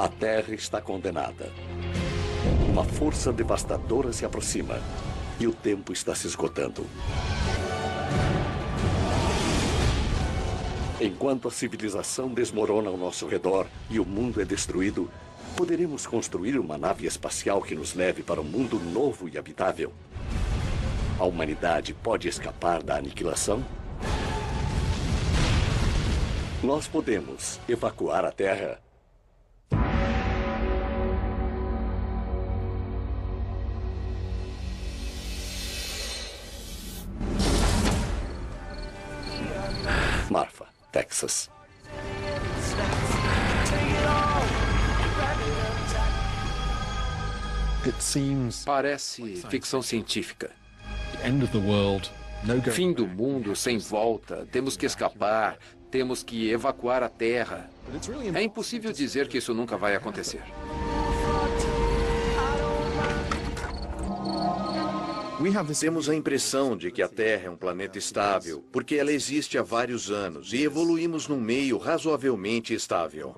A Terra está condenada. Uma força devastadora se aproxima e o tempo está se esgotando. Enquanto a civilização desmorona ao nosso redor e o mundo é destruído, poderemos construir uma nave espacial que nos leve para um mundo novo e habitável. A humanidade pode escapar da aniquilação? Nós podemos evacuar a Terra. Marfa, Texas. Parece ficção científica. Fim do mundo sem volta. Temos que escapar. Temos que evacuar a Terra. É impossível dizer que isso nunca vai acontecer. Temos a impressão de que a Terra é um planeta estável, porque ela existe há vários anos e evoluímos num meio razoavelmente estável.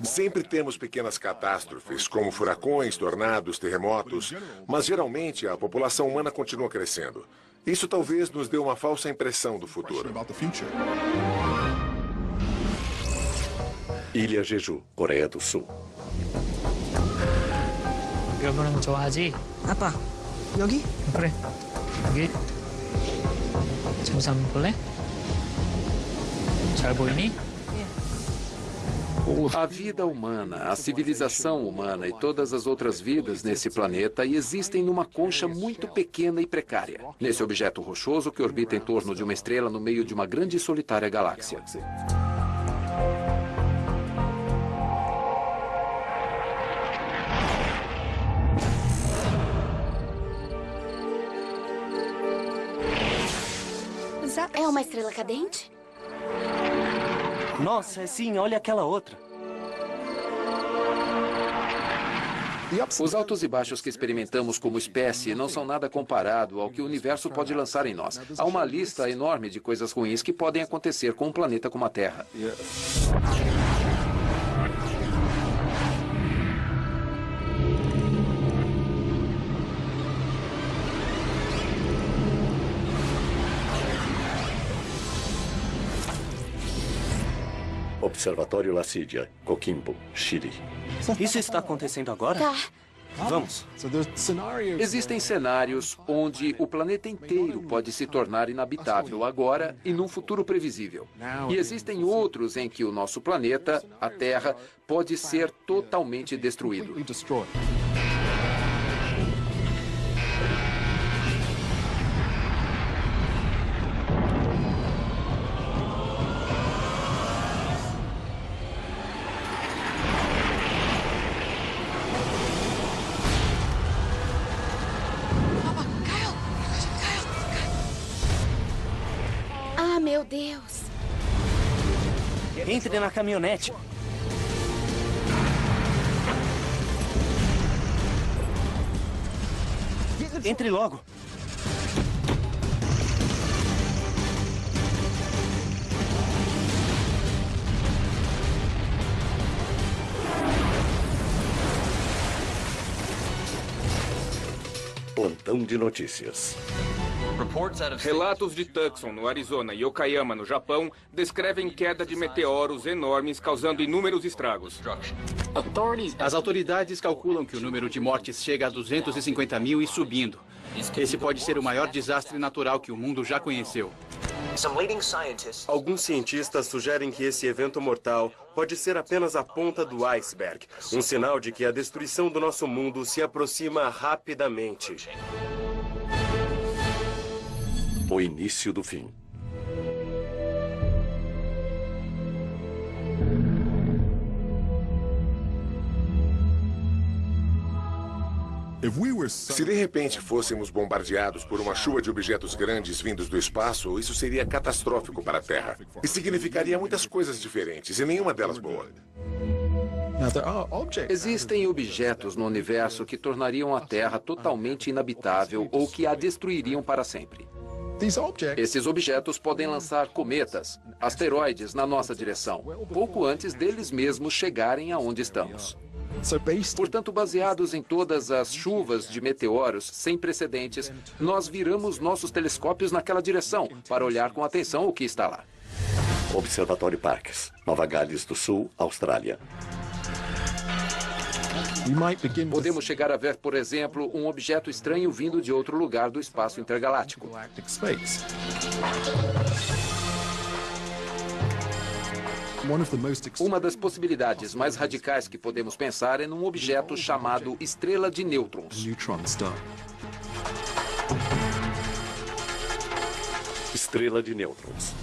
Sempre temos pequenas catástrofes, como furacões, tornados, terremotos, mas geralmente a população humana continua crescendo. Isso talvez nos dê uma falsa impressão do futuro. Ilha Jeju, Coreia do Sul. 일본은 좋아하지? 아빠, 여기? 그래. 여기. 잠시 한번 볼래? 잘 보이니? A vida humana, a civilização humana e todas as outras vidas nesse planeta existem numa concha muito pequena e precária. Nesse objeto rochoso que orbita em torno de uma estrela no meio de uma grande e solitária galáxia. É uma estrela cadente? Nossa, sim, olha aquela outra. Os altos e baixos que experimentamos como espécie não são nada comparado ao que o universo pode lançar em nós. Há uma lista enorme de coisas ruins que podem acontecer com um planeta como a Terra. Observatório Lacidia, Coquimbo, Chile. Isso está acontecendo agora? Tá. Vamos. Existem cenários onde o planeta inteiro pode se tornar inabitável agora e num futuro previsível. E existem outros em que o nosso planeta, a Terra, pode ser totalmente destruído. Ah, meu Deus. Entre na caminhonete. Entre logo. Plantão de notícias. Relatos de Tucson, no Arizona, e Okayama, no Japão, descrevem queda de meteoros enormes causando inúmeros estragos. As autoridades calculam que o número de mortes chega a 250 mil e subindo. Esse pode ser o maior desastre natural que o mundo já conheceu. Alguns cientistas sugerem que esse evento mortal pode ser apenas a ponta do iceberg, um sinal de que a destruição do nosso mundo se aproxima rapidamente. O início do fim. Se de repente fôssemos bombardeados por uma chuva de objetos grandes vindos do espaço, isso seria catastrófico para a Terra. E significaria muitas coisas diferentes, e nenhuma delas boa. Existem objetos no universo que tornariam a Terra totalmente inabitável ou que a destruiriam para sempre. Esses objetos podem lançar cometas, asteroides na nossa direção, pouco antes deles mesmos chegarem aonde estamos. Portanto, baseados em todas as chuvas de meteoros sem precedentes, nós viramos nossos telescópios naquela direção para olhar com atenção o que está lá. Observatório Parkes, Nova Gales do Sul, Austrália. Podemos chegar a ver, por exemplo, um objeto estranho vindo de outro lugar do espaço intergaláctico. Uma das possibilidades mais radicais que podemos pensar é num objeto chamado estrela de nêutrons. Estrela de nêutrons.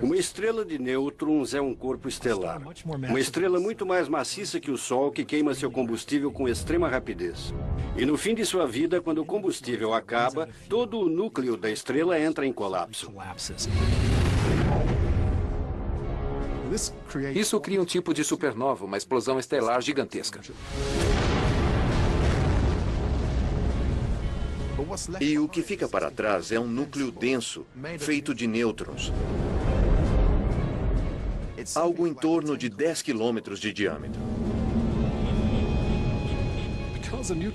Uma estrela de nêutrons é um corpo estelar. Uma estrela muito mais maciça que o Sol, que queima seu combustível com extrema rapidez. E no fim de sua vida, quando o combustível acaba, todo o núcleo da estrela entra em colapso. Isso cria um tipo de supernova, uma explosão estelar gigantesca. E o que fica para trás é um núcleo denso, feito de nêutrons. Algo em torno de 10 quilômetros de diâmetro.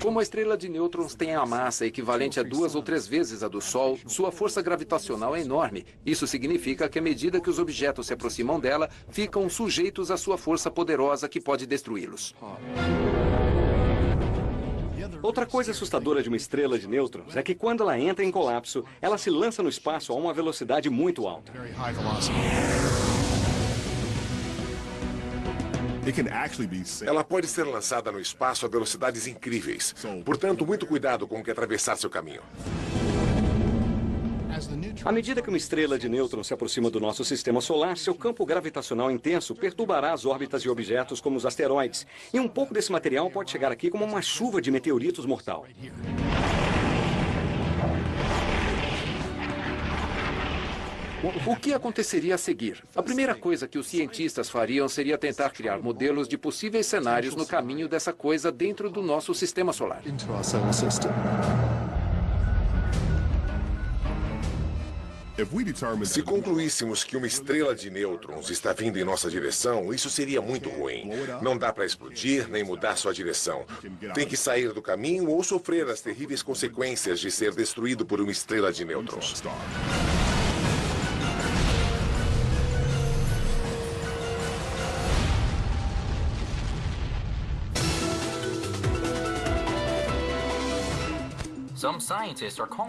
Como a estrela de nêutrons tem a massa equivalente a 2 ou 3 vezes a do Sol, sua força gravitacional é enorme. Isso significa que à medida que os objetos se aproximam dela, ficam sujeitos à sua força poderosa que pode destruí-los. Outra coisa assustadora de uma estrela de nêutrons é que quando ela entra em colapso, ela se lança no espaço a uma velocidade muito alta. Ela pode ser lançada no espaço a velocidades incríveis. Portanto, muito cuidado com o que atravessar seu caminho. À medida que uma estrela de nêutrons se aproxima do nosso sistema solar, seu campo gravitacional intenso perturbará as órbitas de objetos como os asteroides. E um pouco desse material pode chegar aqui como uma chuva de meteoritos mortal. O que aconteceria a seguir? A primeira coisa que os cientistas fariam seria tentar criar modelos de possíveis cenários no caminho dessa coisa dentro do nosso sistema solar. Se concluíssemos que uma estrela de nêutrons está vindo em nossa direção, isso seria muito ruim. Não dá para explodir nem mudar sua direção. Tem que sair do caminho ou sofrer as terríveis consequências de ser destruído por uma estrela de nêutrons.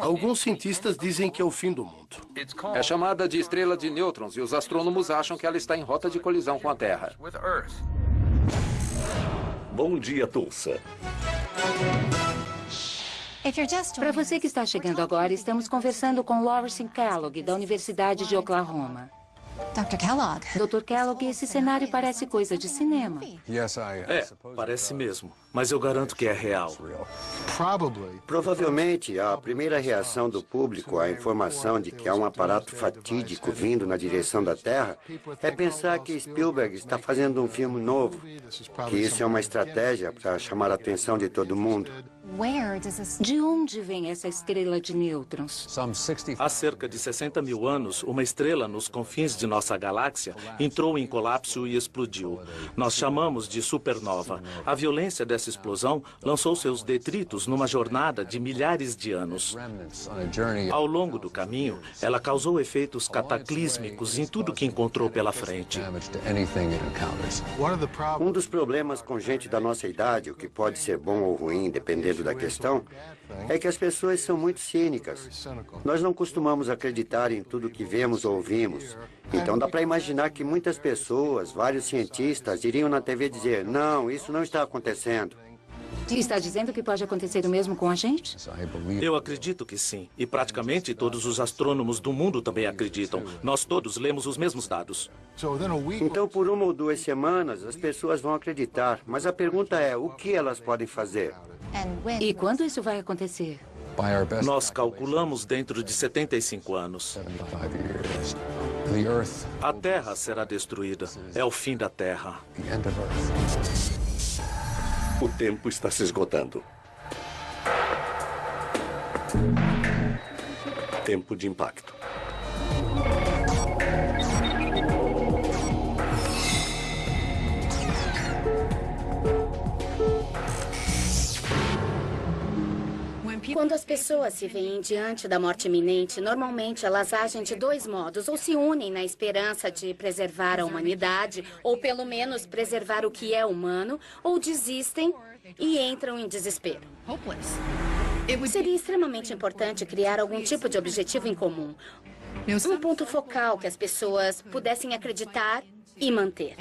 Alguns cientistas dizem que é o fim do mundo. É chamada de estrela de nêutrons e os astrônomos acham que ela está em rota de colisão com a Terra. Bom dia, Tulsa. Para você que está chegando agora, estamos conversando com Lawrence Kellogg, da Universidade de Oklahoma. Dr. Kellogg, esse cenário parece coisa de cinema. Parece mesmo. Mas eu garanto que é real. Provavelmente, a primeira reação do público à informação de que há um aparato fatídico vindo na direção da Terra é pensar que Spielberg está fazendo um filme novo, que isso é uma estratégia para chamar a atenção de todo mundo. De onde vem essa estrela de nêutrons? Há cerca de 60 mil anos, uma estrela nos confins de nossa galáxia entrou em colapso e explodiu. Nós chamamos de supernova. A violência dessa explosão lançou seus detritos numa jornada de milhares de anos. Ao longo do caminho, ela causou efeitos cataclísmicos em tudo que encontrou pela frente. Um dos problemas com gente da nossa idade, o que pode ser bom ou ruim, dependendo da questão, é que as pessoas são muito cínicas. Nós não costumamos acreditar em tudo que vemos ou ouvimos. Então dá para imaginar que muitas pessoas, vários cientistas, iriam na TV dizer: não, isso não está acontecendo. Está dizendo que pode acontecer o mesmo com a gente? Eu acredito que sim. E praticamente todos os astrônomos do mundo também acreditam. Nós todos lemos os mesmos dados. Então, por 1 ou 2 semanas, as pessoas vão acreditar. Mas a pergunta é, o que elas podem fazer? E quando isso vai acontecer? Nós calculamos dentro de 75 anos. A Terra será destruída. É o fim da Terra. O tempo está se esgotando. Tempo de impacto. Quando as pessoas se veem diante da morte iminente, normalmente elas agem de dois modos. Ou se unem na esperança de preservar a humanidade, ou pelo menos preservar o que é humano, ou desistem e entram em desespero. Seria extremamente importante criar algum tipo de objetivo em comum. Um ponto focal que as pessoas pudessem acreditar e manter.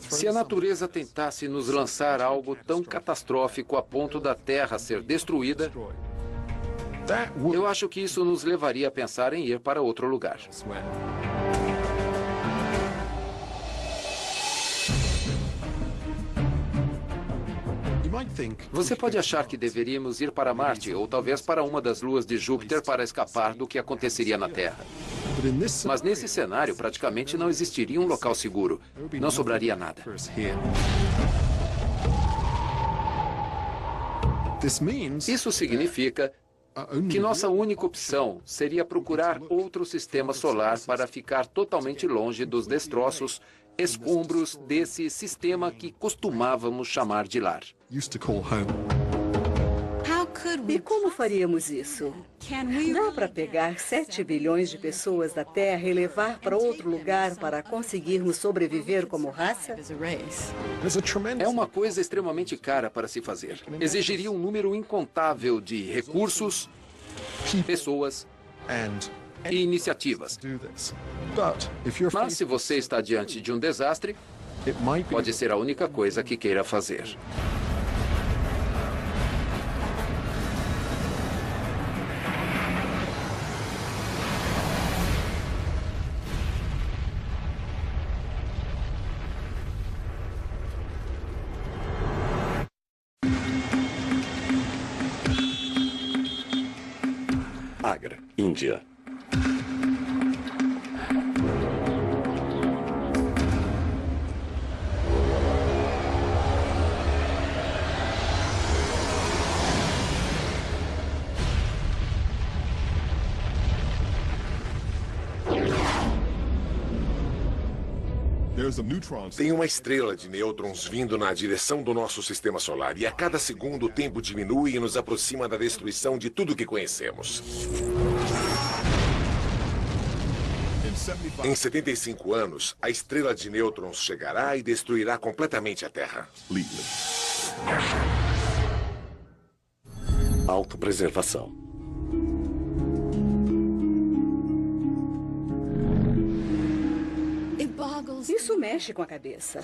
Se a natureza tentasse nos lançar algo tão catastrófico a ponto da Terra ser destruída, eu acho que isso nos levaria a pensar em ir para outro lugar. Você pode achar que deveríamos ir para Marte ou talvez para uma das luas de Júpiter para escapar do que aconteceria na Terra. Mas nesse cenário, praticamente não existiria um local seguro. Não sobraria nada. Isso significa que nossa única opção seria procurar outro sistema solar para ficar totalmente longe dos destroços, escombros desse sistema que costumávamos chamar de lar. E como faríamos isso? Dá para pegar 7 bilhões de pessoas da Terra e levar para outro lugar para conseguirmos sobreviver como raça? É uma coisa extremamente cara para se fazer. Exigiria um número incontável de recursos, pessoas e iniciativas. Mas se você está diante de um desastre, pode ser a única coisa que queira fazer. Agra, Índia. Tem uma estrela de nêutrons vindo na direção do nosso sistema solar e a cada segundo o tempo diminui e nos aproxima da destruição de tudo que conhecemos. Em 75 anos, a estrela de nêutrons chegará e destruirá completamente a Terra. Autopreservação. Isso mexe com a cabeça.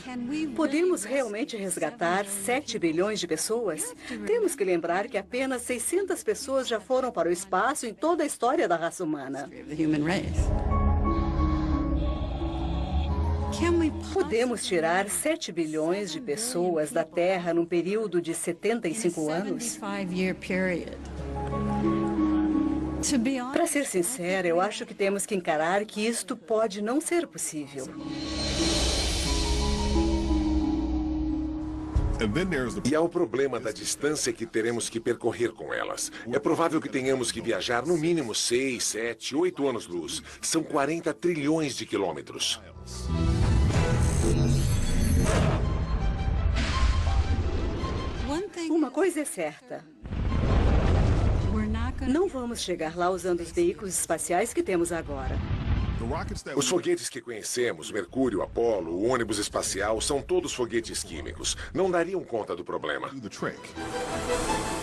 Podemos realmente resgatar 7 bilhões de pessoas? Temos que lembrar que apenas 600 pessoas já foram para o espaço em toda a história da raça humana. Podemos tirar 7 bilhões de pessoas da Terra num período de 75 anos? Para ser sincera, eu acho que temos que encarar que isto pode não ser possível. E há o problema da distância que teremos que percorrer com elas. É provável que tenhamos que viajar no mínimo 6, 7, 8 anos-luz. São 40 trilhões de quilômetros. Uma coisa é certa. Não vamos chegar lá usando os veículos espaciais que temos agora. Os foguetes que conhecemos, Mercúrio, Apolo, o ônibus espacial, são todos foguetes químicos. Não dariam conta do problema.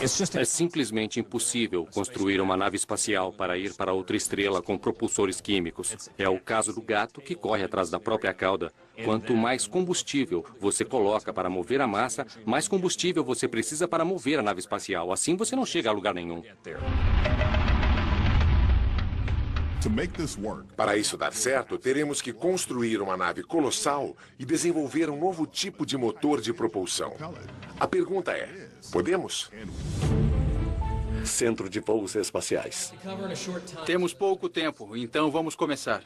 É simplesmente impossível construir uma nave espacial para ir para outra estrela com propulsores químicos. É o caso do gato que corre atrás da própria cauda. Quanto mais combustível você coloca para mover a massa, mais combustível você precisa para mover a nave espacial. Assim você não chega a lugar nenhum. Para isso dar certo, teremos que construir uma nave colossal e desenvolver um novo tipo de motor de propulsão. A pergunta é, podemos? Centro de Voos Espaciais. Temos pouco tempo, então vamos começar.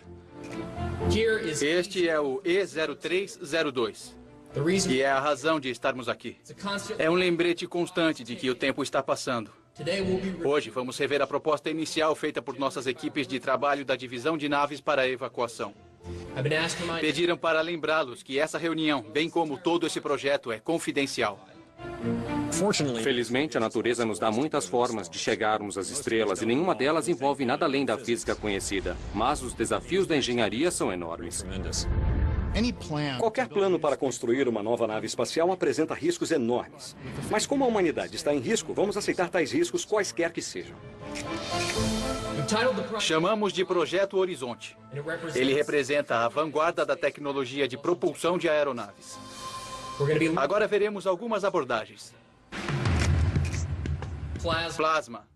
Este é o E0302. E é a razão de estarmos aqui. É um lembrete constante de que o tempo está passando. Hoje vamos rever a proposta inicial feita por nossas equipes de trabalho da divisão de naves para a evacuação. Pediram para lembrá-los que essa reunião, bem como todo esse projeto, é confidencial. Felizmente, a natureza nos dá muitas formas de chegarmos às estrelas e nenhuma delas envolve nada além da física conhecida. Mas os desafios da engenharia são enormes. Qualquer plano para construir uma nova nave espacial apresenta riscos enormes. Mas como a humanidade está em risco, vamos aceitar tais riscos quaisquer que sejam. Chamamos de Projeto Horizonte. Ele representa a vanguarda da tecnologia de propulsão de aeronaves. Agora veremos algumas abordagens. Plasma.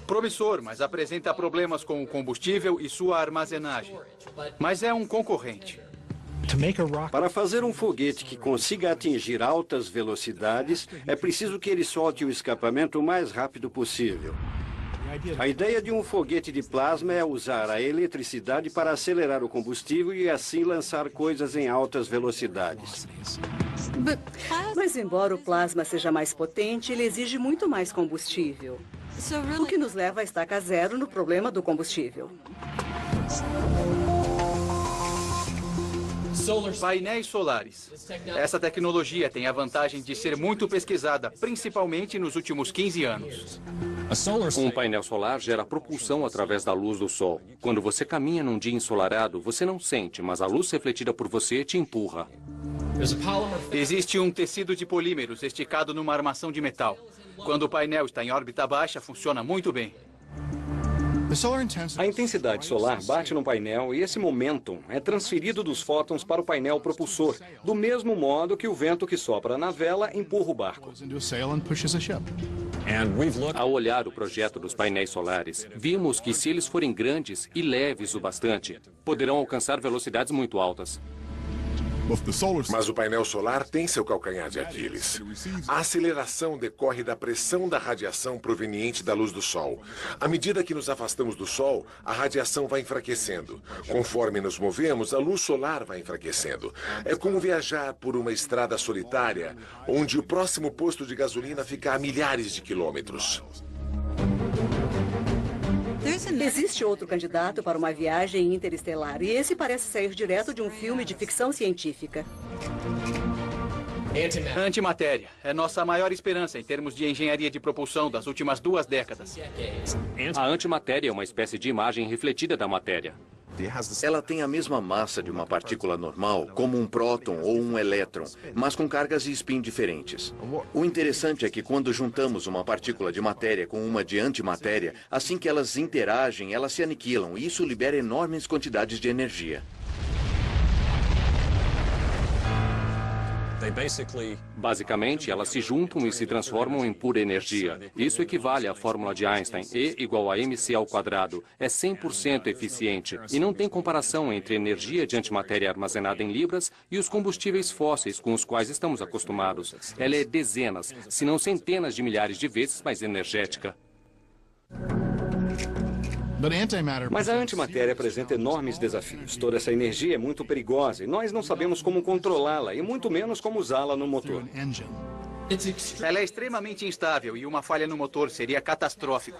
Promissor, mas apresenta problemas com o combustível e sua armazenagem. Mas é um concorrente. Para fazer um foguete que consiga atingir altas velocidades, é preciso que ele solte o escapamento o mais rápido possível. A ideia de um foguete de plasma é usar a eletricidade para acelerar o combustível e assim lançar coisas em altas velocidades. Mas embora o plasma seja mais potente, ele exige muito mais combustível. O que nos leva a estaca zero no problema do combustível. Painéis solares. Essa tecnologia tem a vantagem de ser muito pesquisada, principalmente nos últimos 15 anos. Um painel solar gera propulsão através da luz do sol. Quando você caminha num dia ensolarado, você não sente, mas a luz refletida por você te empurra. Existe um tecido de polímeros esticado numa armação de metal. Quando o painel está em órbita baixa, funciona muito bem. A intensidade solar bate no painel e esse momentum é transferido dos fótons para o painel propulsor, do mesmo modo que o vento que sopra na vela empurra o barco. Ao olhar o projeto dos painéis solares, vimos que se eles forem grandes e leves o bastante, poderão alcançar velocidades muito altas. Mas o painel solar tem seu calcanhar de Aquiles. A aceleração decorre da pressão da radiação proveniente da luz do Sol. À medida que nos afastamos do Sol, a radiação vai enfraquecendo. Conforme nos movemos, a luz solar vai enfraquecendo. É como viajar por uma estrada solitária, onde o próximo posto de gasolina fica a milhares de quilômetros. Existe outro candidato para uma viagem interestelar, e esse parece sair direto de um filme de ficção científica. Antimatéria é nossa maior esperança em termos de engenharia de propulsão das últimas 2 décadas. A antimatéria é uma espécie de imagem refletida da matéria. Ela tem a mesma massa de uma partícula normal, como um próton ou um elétron, mas com cargas e spin diferentes. O interessante é que quando juntamos uma partícula de matéria com uma de antimatéria, assim que elas interagem, elas se aniquilam, e isso libera enormes quantidades de energia. Basicamente, elas se juntam e se transformam em pura energia. Isso equivale à fórmula de Einstein, E igual a mc². É 100% eficiente. E não tem comparação entre energia de antimatéria armazenada em libras e os combustíveis fósseis com os quais estamos acostumados. Ela é dezenas, se não centenas de milhares de vezes mais energética. Mas a antimatéria apresenta enormes desafios. Toda essa energia é muito perigosa e nós não sabemos como controlá-la e muito menos como usá-la no motor. Ela é extremamente instável e uma falha no motor seria catastrófico.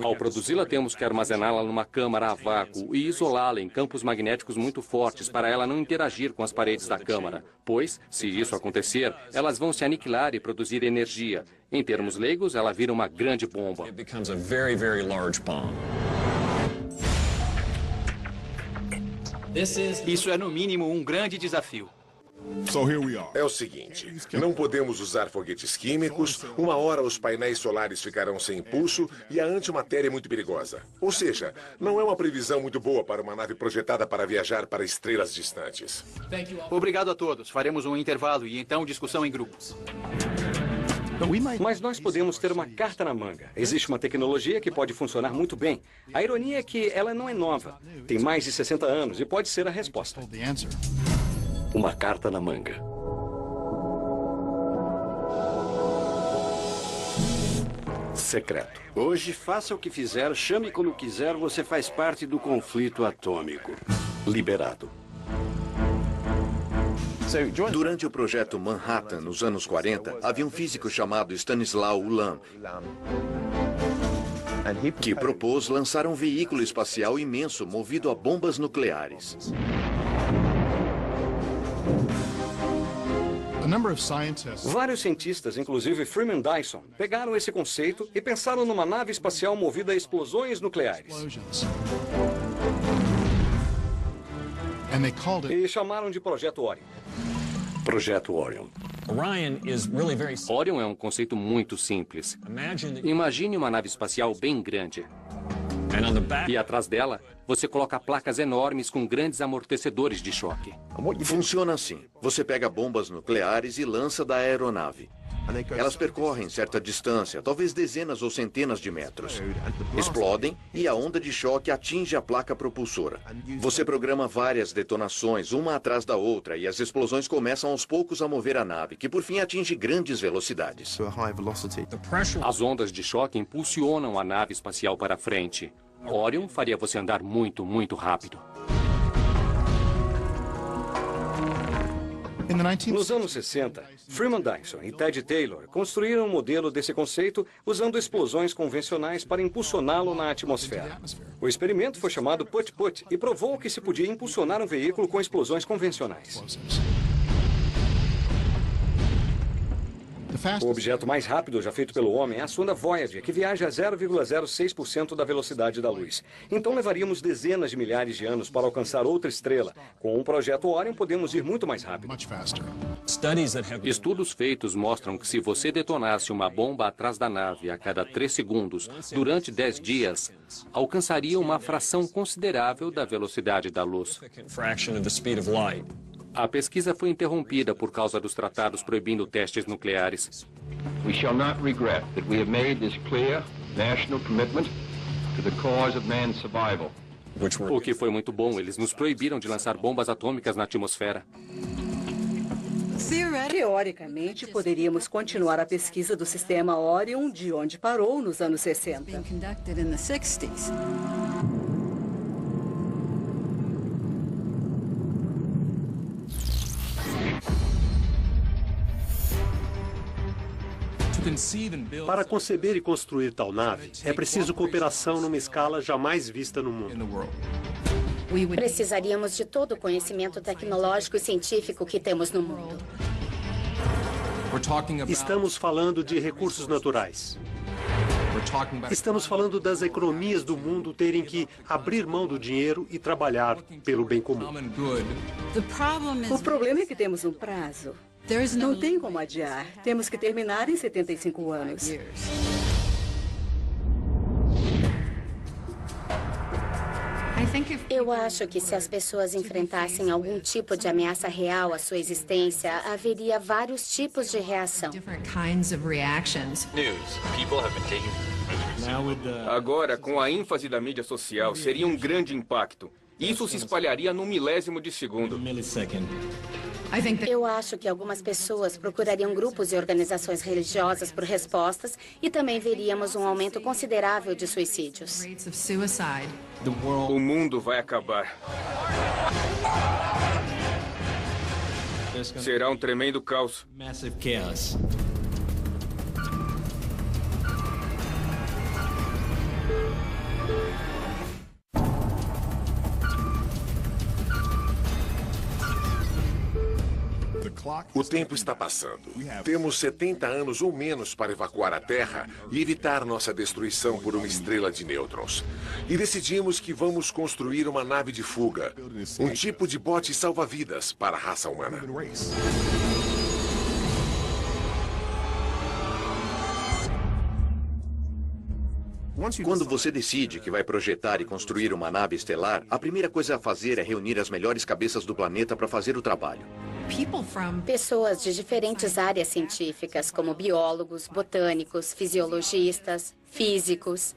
Ao produzi-la, temos que armazená-la numa câmara a vácuo e isolá-la em campos magnéticos muito fortes para ela não interagir com as paredes da câmara. Pois, se isso acontecer, elas vão se aniquilar e produzir energia. Em termos leigos, ela vira uma grande bomba. Isso é, no mínimo, um grande desafio. É o seguinte, não podemos usar foguetes químicos, uma hora os painéis solares ficarão sem impulso e a antimatéria é muito perigosa. Ou seja, não é uma previsão muito boa para uma nave projetada para viajar para estrelas distantes. Obrigado a todos. Faremos um intervalo e então discussão em grupos. Mas nós podemos ter uma carta na manga. Existe uma tecnologia que pode funcionar muito bem. A ironia é que ela não é nova. Tem mais de 60 anos e pode ser a resposta. Uma carta na manga. Secreto. Hoje, faça o que fizer, chame quando quiser, você faz parte do conflito atômico. Liberado. Durante o projeto Manhattan, nos anos 40, havia um físico chamado Stanislaw Ulam, que propôs lançar um veículo espacial imenso movido a bombas nucleares. Vários cientistas, inclusive Freeman Dyson, pegaram esse conceito e pensaram numa nave espacial movida a explosões nucleares. E chamaram de Projeto Orion. Projeto Orion. Orion é um conceito muito simples. Imagine uma nave espacial bem grande. E atrás dela, você coloca placas enormes com grandes amortecedores de choque. Funciona assim. Você pega bombas nucleares e lança da aeronave. Elas percorrem certa distância, talvez dezenas ou centenas de metros. Explodem e a onda de choque atinge a placa propulsora. Você programa várias detonações, uma atrás da outra, e as explosões começam aos poucos a mover a nave, que por fim atinge grandes velocidades. As ondas de choque impulsionam a nave espacial para frente. Orion faria você andar muito, muito rápido. Nos anos 60, Freeman Dyson e Ted Taylor construíram um modelo desse conceito usando explosões convencionais para impulsioná-lo na atmosfera. O experimento foi chamado Put-Put e provou que se podia impulsionar um veículo com explosões convencionais. O objeto mais rápido já feito pelo homem é a sonda Voyager, que viaja a 0,06% da velocidade da luz. Então levaríamos dezenas de milhares de anos para alcançar outra estrela. Com o projeto Orion podemos ir muito mais rápido. Estudos feitos mostram que se você detonasse uma bomba atrás da nave a cada 3 segundos durante 10 dias, alcançaria uma fração considerável da velocidade da luz. A pesquisa foi interrompida por causa dos tratados proibindo testes nucleares. We shall not regret that we have made this clear national commitment to the cause of man's survival. O que foi muito bom, eles nos proibiram de lançar bombas atômicas na atmosfera. Teoricamente, poderíamos continuar a pesquisa do sistema Orion de onde parou nos anos 60. Para conceber e construir tal nave, é preciso cooperação numa escala jamais vista no mundo. Precisaríamos de todo o conhecimento tecnológico e científico que temos no mundo. Estamos falando de recursos naturais. Estamos falando das economias do mundo terem que abrir mão do dinheiro e trabalhar pelo bem comum. O problema é que temos um prazo. Não tem como adiar. Temos que terminar em 75 anos. Eu acho que se as pessoas enfrentassem algum tipo de ameaça real à sua existência, haveria vários tipos de reação. Agora, com a ênfase da mídia social, seria um grande impacto. Isso se espalharia num milésimo de segundo. Eu acho que algumas pessoas procurariam grupos e organizações religiosas por respostas e também veríamos um aumento considerável de suicídios. O mundo vai acabar. Será um tremendo caos. O tempo está passando. Temos 70 anos ou menos para evacuar a Terra e evitar nossa destruição por uma estrela de nêutrons. E decidimos que vamos construir uma nave de fuga, um tipo de bote salva-vidas para a raça humana. Quando você decide que vai projetar e construir uma nave estelar, a primeira coisa a fazer é reunir as melhores cabeças do planeta para fazer o trabalho. Pessoas de diferentes áreas científicas, como biólogos, botânicos, fisiologistas, físicos.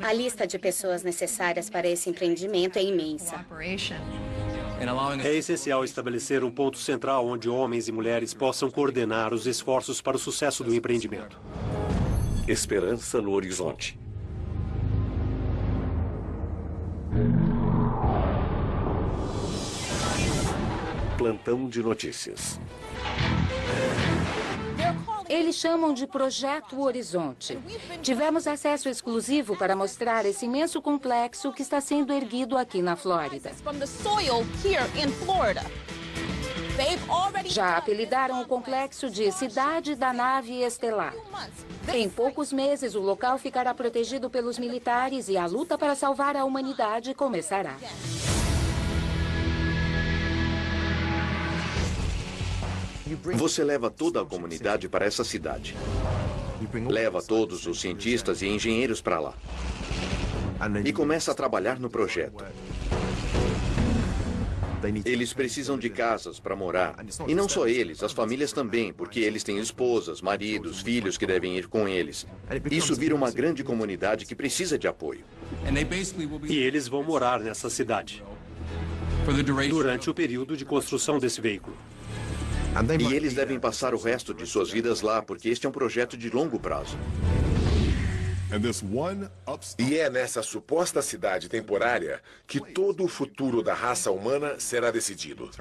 A lista de pessoas necessárias para esse empreendimento é imensa. É essencial estabelecer um ponto central onde homens e mulheres possam coordenar os esforços para o sucesso do empreendimento. Esperança no horizonte. plantão de notícias. Eles chamam de Projeto Horizonte. Tivemos acesso exclusivo para mostrar esse imenso complexo que está sendo erguido aqui na Flórida. Já apelidaram o complexo de Cidade da Nave Estelar. Em poucos meses, o local ficará protegido pelos militares e a luta para salvar a humanidade começará. Você leva toda a comunidade para essa cidade. Leva todos os cientistas e engenheiros para lá. E começa a trabalhar no projeto. Eles precisam de casas para morar. E não só eles, as famílias também, porque eles têm esposas, maridos, filhos que devem ir com eles. Isso vira uma grande comunidade que precisa de apoio. E eles vão morar nessa cidade durante o período de construção desse veículo. E eles devem passar o resto de suas vidas lá, porque este é um projeto de longo prazo. E é nessa suposta cidade temporária que todo o futuro da raça humana será decidido.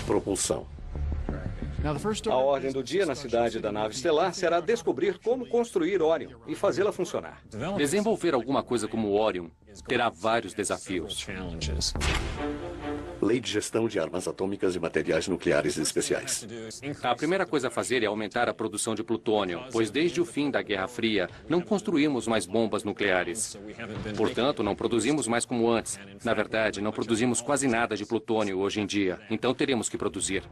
Propulsão. A ordem do dia na cidade da nave estelar será descobrir como construir Orion e fazê-la funcionar. Desenvolver alguma coisa como Orion terá vários desafios. Lei de gestão de armas atômicas e materiais nucleares especiais. A primeira coisa a fazer é aumentar a produção de plutônio, pois desde o fim da Guerra Fria não construímos mais bombas nucleares. Portanto, não produzimos mais como antes. Na verdade, não produzimos quase nada de plutônio hoje em dia, então teremos que produzir.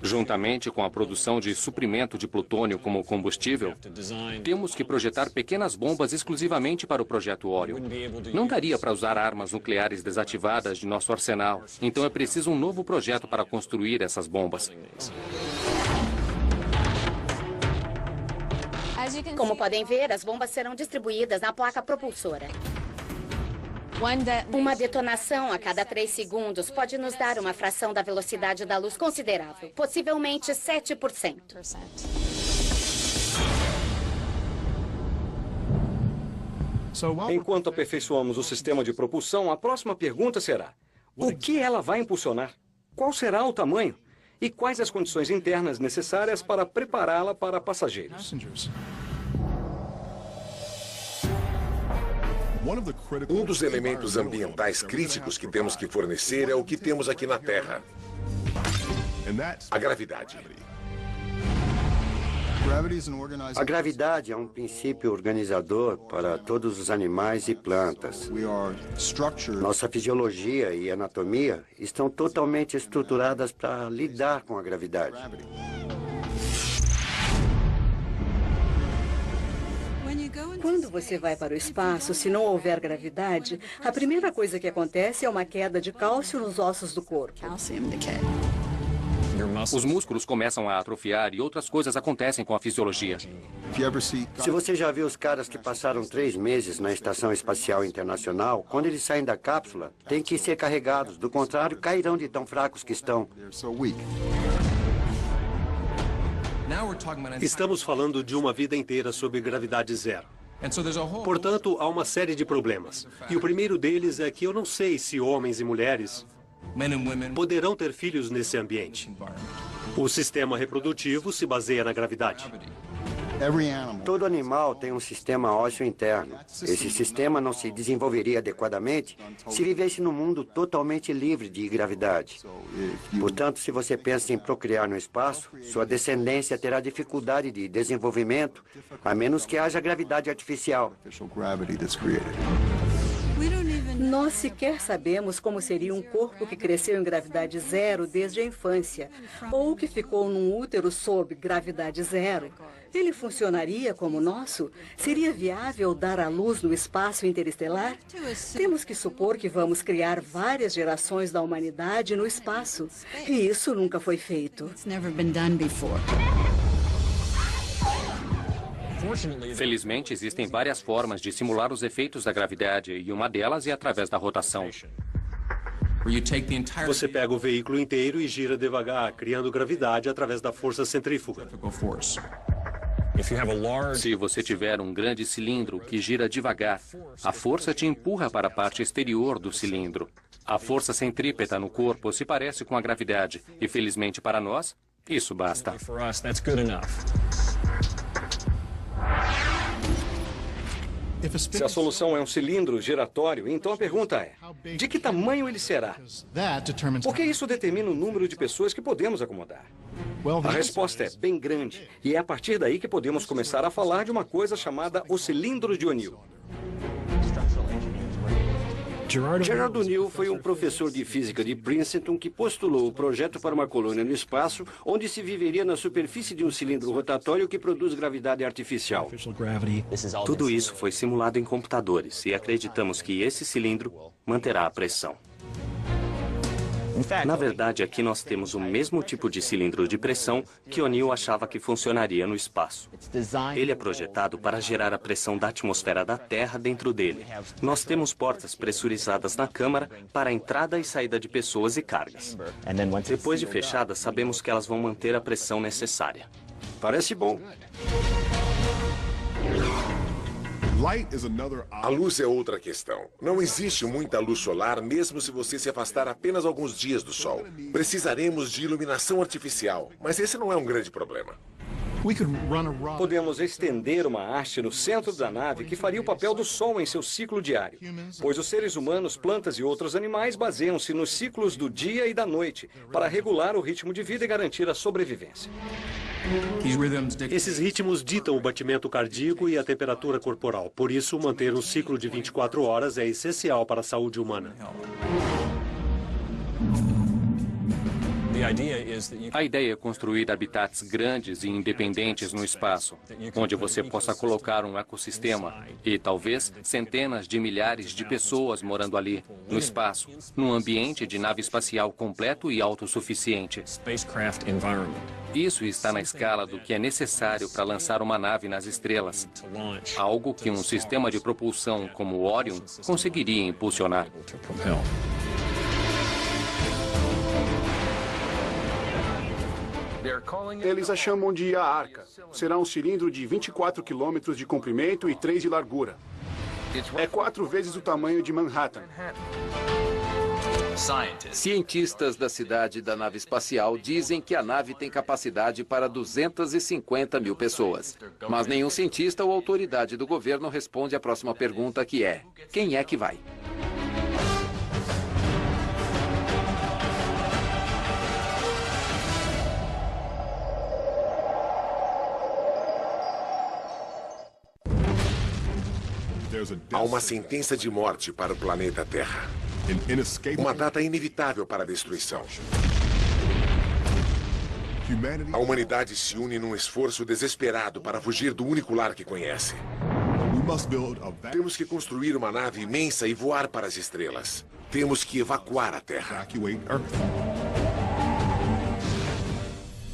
Juntamente com a produção de suprimento de plutônio como combustível, temos que projetar pequenas bombas exclusivamente para o projeto Orion. Não daria para usar armas nucleares desativadas de nosso arsenal, então é preciso um novo projeto para construir essas bombas. Como podem ver, as bombas serão distribuídas na placa propulsora. Uma detonação a cada 3 segundos pode nos dar uma fração da velocidade da luz considerável, possivelmente 7%. Enquanto aperfeiçoamos o sistema de propulsão, a próxima pergunta será: o que ela vai impulsionar? Qual será o tamanho? E quais as condições internas necessárias para prepará-la para passageiros? Um dos elementos ambientais críticos que temos que fornecer é o que temos aqui na Terra: a gravidade. A gravidade é um princípio organizador para todos os animais e plantas. Nossa fisiologia e anatomia estão totalmente estruturadas para lidar com a gravidade. Quando você vai para o espaço, se não houver gravidade, a primeira coisa que acontece é uma queda de cálcio nos ossos do corpo. Os músculos começam a atrofiar e outras coisas acontecem com a fisiologia. Se você já viu os caras que passaram 3 meses na Estação Espacial Internacional, quando eles saem da cápsula, têm que ser carregados. Do contrário, cairão de tão fracos que estão. Estamos falando de uma vida inteira sob gravidade zero. Portanto, há uma série de problemas. E o primeiro deles é que eu não sei se homens e mulheres poderão ter filhos nesse ambiente. O sistema reprodutivo se baseia na gravidade. Todo animal tem um sistema ósseo interno. Esse sistema não se desenvolveria adequadamente se vivesse num mundo totalmente livre de gravidade. Portanto, se você pensa em procriar no espaço, sua descendência terá dificuldade de desenvolvimento, a menos que haja gravidade artificial. Nós sequer sabemos como seria um corpo que cresceu em gravidade zero desde a infância, ou que ficou num útero sob gravidade zero. Ele funcionaria como o nosso? Seria viável dar à luz no espaço interestelar? Temos que supor que vamos criar várias gerações da humanidade no espaço. E isso nunca foi feito. Felizmente, existem várias formas de simular os efeitos da gravidade, e uma delas é através da rotação. Você pega o veículo inteiro e gira devagar, criando gravidade através da força centrífuga. Se você tiver um grande cilindro que gira devagar, a força te empurra para a parte exterior do cilindro. A força centrípeta no corpo se parece com a gravidade, e felizmente para nós, isso basta. Se a solução é um cilindro giratório, então a pergunta é: de que tamanho ele será? Porque isso determina o número de pessoas que podemos acomodar. A resposta é bem grande, e é a partir daí que podemos começar a falar de uma coisa chamada o cilindro de O'Neill. Gerard O'Neill foi um professor de física de Princeton que postulou o projeto para uma colônia no espaço onde se viveria na superfície de um cilindro rotatório que produz gravidade artificial. Tudo isso foi simulado em computadores e acreditamos que esse cilindro manterá a pressão. Na verdade, aqui nós temos o mesmo tipo de cilindro de pressão que O'Neill achava que funcionaria no espaço. Ele é projetado para gerar a pressão da atmosfera da Terra dentro dele. Nós temos portas pressurizadas na câmara para a entrada e saída de pessoas e cargas. Depois de fechadas, sabemos que elas vão manter a pressão necessária. Parece bom. A luz é outra questão. Não existe muita luz solar, mesmo se você se afastar apenas alguns dias do Sol. Precisaremos de iluminação artificial, mas esse não é um grande problema. Podemos estender uma haste no centro da nave que faria o papel do Sol em seu ciclo diário, pois os seres humanos, plantas e outros animais baseiam-se nos ciclos do dia e da noite para regular o ritmo de vida e garantir a sobrevivência. Esses ritmos ditam o batimento cardíaco e a temperatura corporal. Por isso, manter um ciclo de 24 horas é essencial para a saúde humana. A ideia é construir habitats grandes e independentes no espaço, onde você possa colocar um ecossistema e, talvez, centenas de milhares de pessoas morando ali, no espaço, num ambiente de nave espacial completo e autossuficiente. Isso está na escala do que é necessário para lançar uma nave nas estrelas, algo que um sistema de propulsão como o Orion conseguiria impulsionar. Eles a chamam de a Arca. Será um cilindro de 24 quilômetros de comprimento e 3 de largura. É 4 vezes o tamanho de Manhattan. Cientistas da cidade da nave espacial dizem que a nave tem capacidade para 250 mil pessoas. Mas nenhum cientista ou autoridade do governo responde à próxima pergunta, que é: quem é que vai? Há uma sentença de morte para o planeta Terra. Uma data inevitável para a destruição. A humanidade se une num esforço desesperado para fugir do único lar que conhece. Temos que construir uma nave imensa e voar para as estrelas. Temos que evacuar a Terra.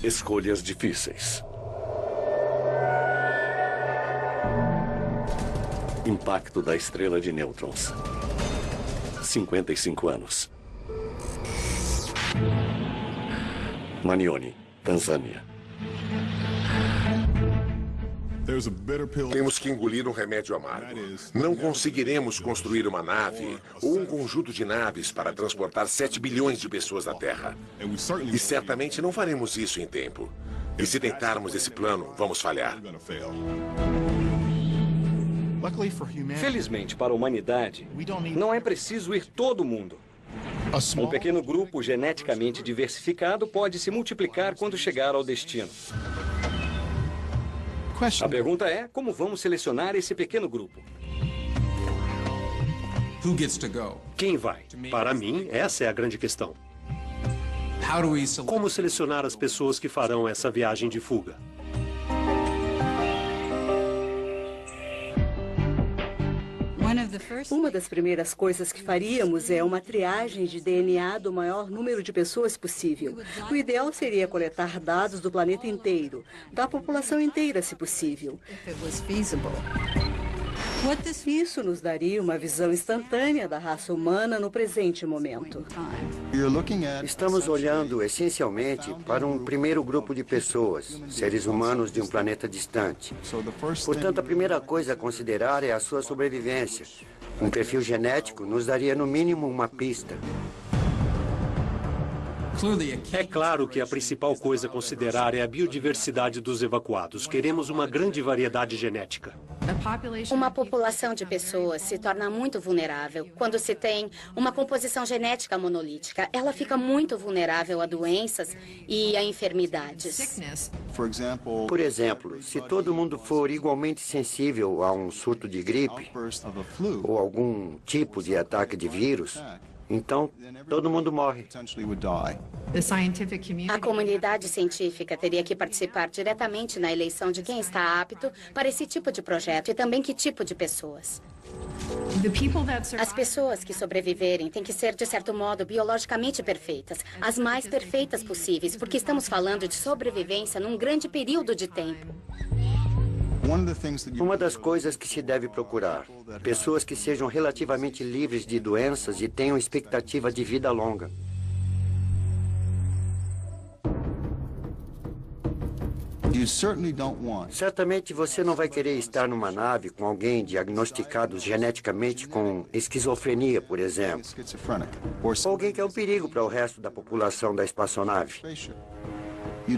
Escolhas difíceis. Impacto da estrela de nêutrons. 55 anos. Manioni, Tanzânia. Temos que engolir um remédio amargo. Não conseguiremos construir uma nave ou um conjunto de naves para transportar 7 bilhões de pessoas da Terra. E certamente não faremos isso em tempo. E se tentarmos esse plano, vamos falhar. Felizmente para a humanidade, não é preciso ir todo mundo. Um pequeno grupo geneticamente diversificado pode se multiplicar quando chegar ao destino. A pergunta é: como vamos selecionar esse pequeno grupo? Quem vai? Para mim, essa é a grande questão. Como selecionar as pessoas que farão essa viagem de fuga? Uma das primeiras coisas que faríamos é uma triagem de DNA do maior número de pessoas possível. O ideal seria coletar dados do planeta inteiro, da população inteira, se possível. Isso nos daria uma visão instantânea da raça humana no presente momento. Estamos olhando essencialmente para um primeiro grupo de pessoas, seres humanos de um planeta distante. Portanto, a primeira coisa a considerar é a sua sobrevivência. Um perfil genético nos daria no mínimo uma pista. É claro que a principal coisa a considerar é a biodiversidade dos evacuados. Queremos uma grande variedade genética. Uma população de pessoas se torna muito vulnerável quando se tem uma composição genética monolítica. Ela fica muito vulnerável a doenças e a enfermidades. Por exemplo, se todo mundo for igualmente sensível a um surto de gripe ou algum tipo de ataque de vírus, então todo mundo morre. A comunidade científica teria que participar diretamente na eleição de quem está apto para esse tipo de projeto e também que tipo de pessoas. As pessoas que sobreviverem têm que ser, de certo modo, biologicamente perfeitas, as mais perfeitas possíveis, porque estamos falando de sobrevivência num grande período de tempo. Uma das coisas que se deve procurar, pessoas que sejam relativamente livres de doenças e tenham expectativa de vida longa. Certamente você não vai querer estar numa nave com alguém diagnosticado geneticamente com esquizofrenia, por exemplo. Ou alguém que é um perigo para o resto da população da espaçonave.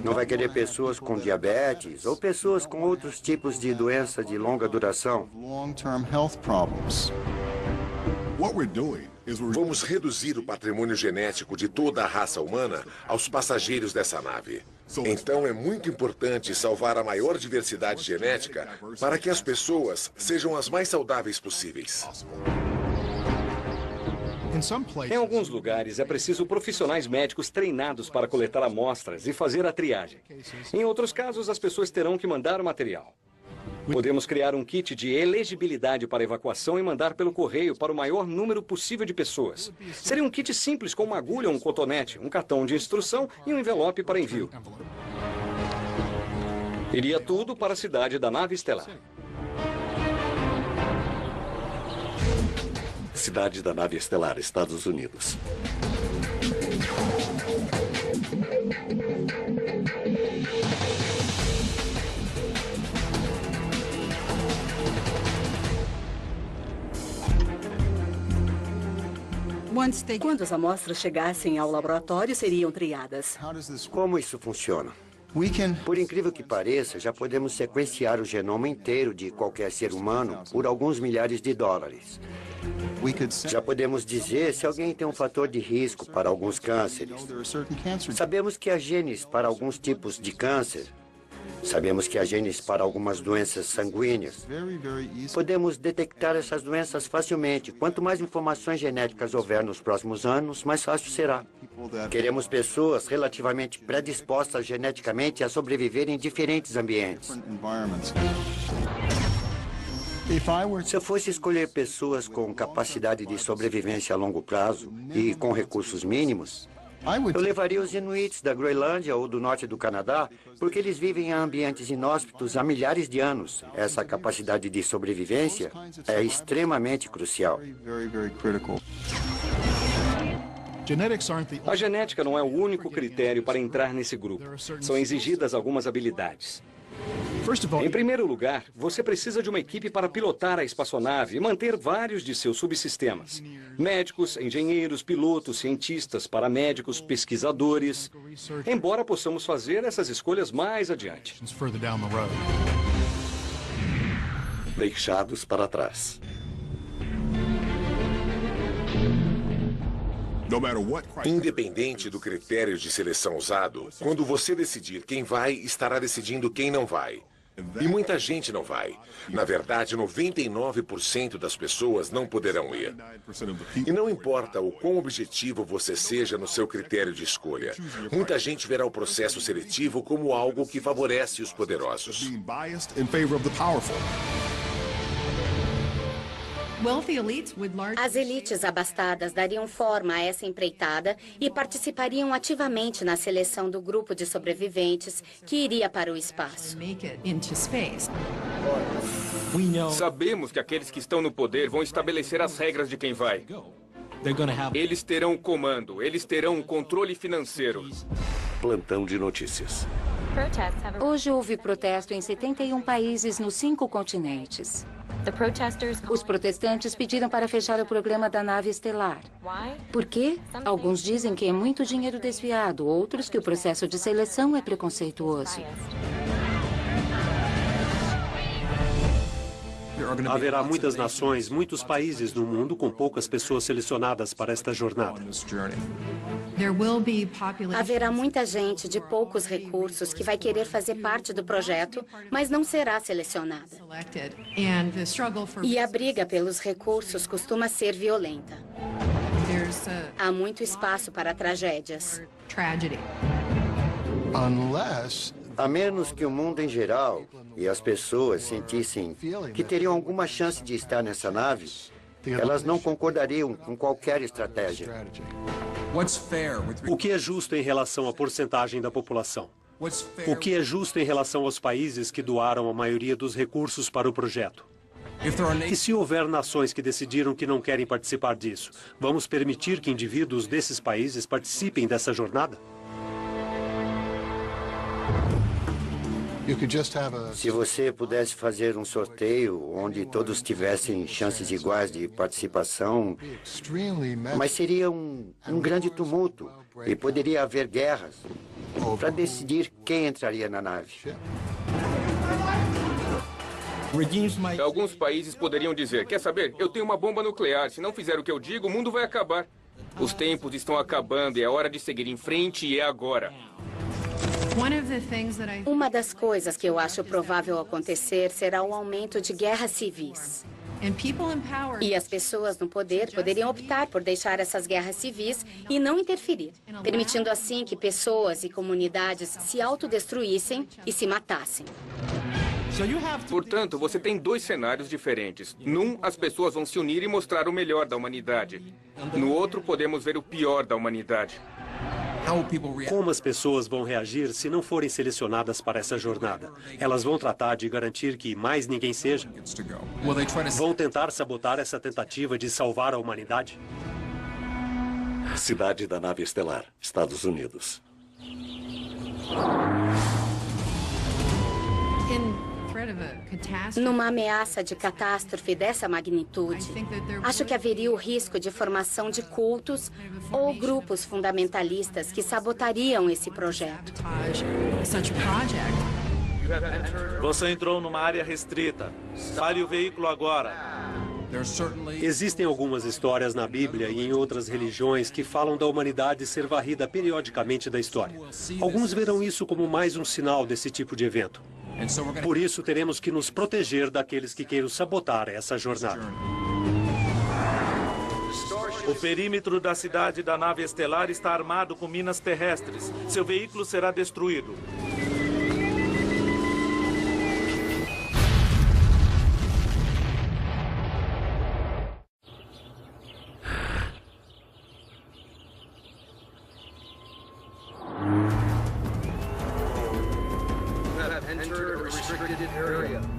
Não vai querer pessoas com diabetes ou pessoas com outros tipos de doença de longa duração. Vamos reduzir o patrimônio genético de toda a raça humana aos passageiros dessa nave. Então é muito importante salvar a maior diversidade genética para que as pessoas sejam as mais saudáveis possíveis. Em alguns lugares, é preciso profissionais médicos treinados para coletar amostras e fazer a triagem. Em outros casos, as pessoas terão que mandar o material. Podemos criar um kit de elegibilidade para evacuação e mandar pelo correio para o maior número possível de pessoas. Seria um kit simples com uma agulha, um cotonete, um cartão de instrução e um envelope para envio. Iria tudo para a cidade da nave estelar. Cidade da nave estelar, Estados Unidos. Quando as amostras chegassem ao laboratório, seriam triadas. Como isso funciona? Por incrível que pareça, já podemos sequenciar o genoma inteiro de qualquer ser humano por alguns milhares de dólares. Já podemos dizer se alguém tem um fator de risco para alguns cânceres. Sabemos que há genes para alguns tipos de câncer. Sabemos que há genes para algumas doenças sanguíneas. Podemos detectar essas doenças facilmente. Quanto mais informações genéticas houver nos próximos anos, mais fácil será. Queremos pessoas relativamente predispostas geneticamente a sobreviver em diferentes ambientes. Se eu fosse escolher pessoas com capacidade de sobrevivência a longo prazo e com recursos mínimos, eu levaria os Inuits da Groenlândia ou do norte do Canadá, porque eles vivem em ambientes inóspitos há milhares de anos. Essa capacidade de sobrevivência é extremamente crucial. A genética não é o único critério para entrar nesse grupo. São exigidas algumas habilidades. Em primeiro lugar, você precisa de uma equipe para pilotar a espaçonave e manter vários de seus subsistemas. Médicos, engenheiros, pilotos, cientistas, paramédicos, pesquisadores. Embora possamos fazer essas escolhas mais adiante. Deixados para trás. Independente do critério de seleção usado, quando você decidir quem vai, estará decidindo quem não vai. E muita gente não vai. Na verdade, 99% das pessoas não poderão ir. E não importa o quão objetivo você seja no seu critério de escolha, muita gente verá o processo seletivo como algo que favorece os poderosos. As elites abastadas dariam forma a essa empreitada e participariam ativamente na seleção do grupo de sobreviventes que iria para o espaço. Sabemos que aqueles que estão no poder vão estabelecer as regras de quem vai. Eles terão o comando, eles terão o controle financeiro. Plantão de notícias. Hoje houve protesto em 71 países nos 5 continentes. Os protestantes pediram para fechar o programa da nave estelar. Por quê? Alguns dizem que é muito dinheiro desviado, outros que o processo de seleção é preconceituoso. Haverá muitas nações, muitos países no mundo com poucas pessoas selecionadas para esta jornada. Haverá muita gente de poucos recursos que vai querer fazer parte do projeto, mas não será selecionada. E a briga pelos recursos costuma ser violenta. Há muito espaço para tragédias. A menos que o mundo em geral e as pessoas sentissem que teriam alguma chance de estar nessa nave, elas não concordariam com qualquer estratégia. O que é justo em relação à porcentagem da população? O que é justo em relação aos países que doaram a maioria dos recursos para o projeto? E se houver nações que decidiram que não querem participar disso, vamos permitir que indivíduos desses países participem dessa jornada? Se você pudesse fazer um sorteio onde todos tivessem chances iguais de participação, mas seria um grande tumulto e poderia haver guerras para decidir quem entraria na nave. Alguns países poderiam dizer, quer saber, eu tenho uma bomba nuclear, se não fizer o que eu digo, o mundo vai acabar. Os tempos estão acabando e é hora de seguir em frente e é agora. Uma das coisas que eu acho provável acontecer será o aumento de guerras civis. E as pessoas no poder poderiam optar por deixar essas guerras civis e não interferir, permitindo assim que pessoas e comunidades se autodestruíssem e se matassem. Portanto, você tem 2 cenários diferentes. Num, as pessoas vão se unir e mostrar o melhor da humanidade. No outro, podemos ver o pior da humanidade. Como as pessoas vão reagir se não forem selecionadas para essa jornada? Elas vão tratar de garantir que mais ninguém seja? Vão tentar sabotar essa tentativa de salvar a humanidade? Cidade da nave estelar, Estados Unidos. Numa ameaça de catástrofe dessa magnitude, acho que haveria o risco de formação de cultos ou grupos fundamentalistas que sabotariam esse projeto. Você entrou numa área restrita. Pare o veículo agora. Existem algumas histórias na Bíblia e em outras religiões que falam da humanidade ser varrida periodicamente da história. Alguns verão isso como mais um sinal desse tipo de evento. Por isso, teremos que nos proteger daqueles que queiram sabotar essa jornada. O perímetro da cidade da nave estelar está armado com minas terrestres. Seu veículo será destruído.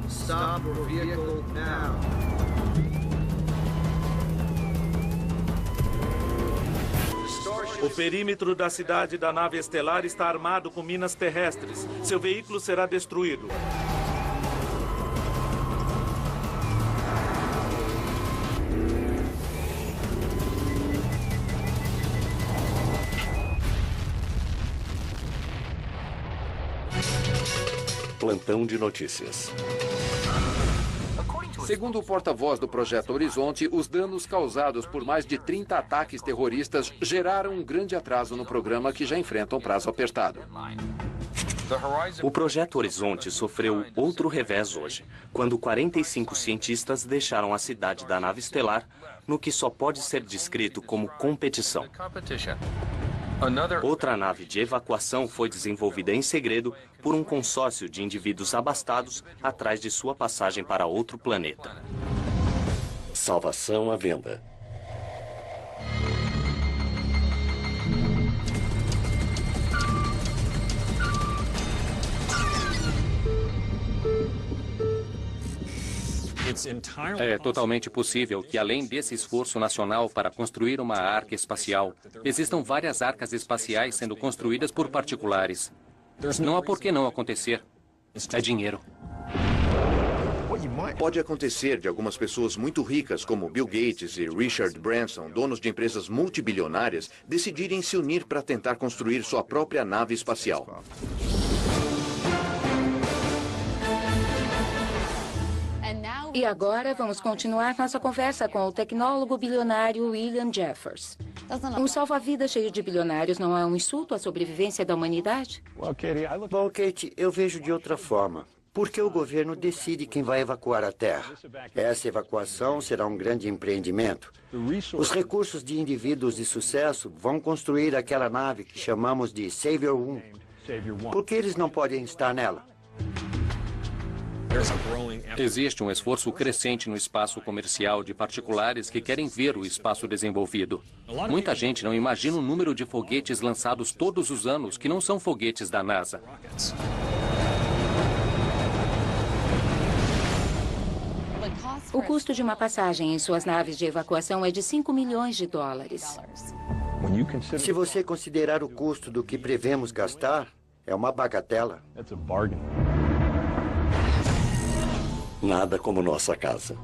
Stop your vehicle now. O perímetro da cidade da nave estelar está armado com minas terrestres. Seu veículo será destruído. Plantão de notícias. Segundo o porta-voz do Projeto Horizonte, os danos causados por mais de 30 ataques terroristas geraram um grande atraso no programa que já enfrenta um prazo apertado. O Projeto Horizonte sofreu outro revés hoje, quando 45 cientistas deixaram a cidade da nave estelar, no que só pode ser descrito como competição. Outra nave de evacuação foi desenvolvida em segredo por um consórcio de indivíduos abastados atrás de sua passagem para outro planeta. Salvação à venda. É totalmente possível que, além desse esforço nacional para construir uma arca espacial, existam várias arcas espaciais sendo construídas por particulares. Não há por que não acontecer. É dinheiro. Pode acontecer de algumas pessoas muito ricas, como Bill Gates e Richard Branson, donos de empresas multibilionárias, decidirem se unir para tentar construir sua própria nave espacial. E agora vamos continuar nossa conversa com o tecnólogo bilionário William Jeffers. Um salva-vidas cheio de bilionários não é um insulto à sobrevivência da humanidade? Bom, Kate, eu vejo de outra forma. Porque o governo decide quem vai evacuar a Terra. Essa evacuação será um grande empreendimento. Os recursos de indivíduos de sucesso vão construir aquela nave que chamamos de Savior 1. Por que eles não podem estar nela? Existe um esforço crescente no espaço comercial de particulares que querem ver o espaço desenvolvido. Muita gente não imagina o número de foguetes lançados todos os anos que não são foguetes da NASA. O custo de uma passagem em suas naves de evacuação é de 5 milhões de dólares. Se você considerar o custo do que prevemos gastar, é uma bagatela. Nada como nossa casa.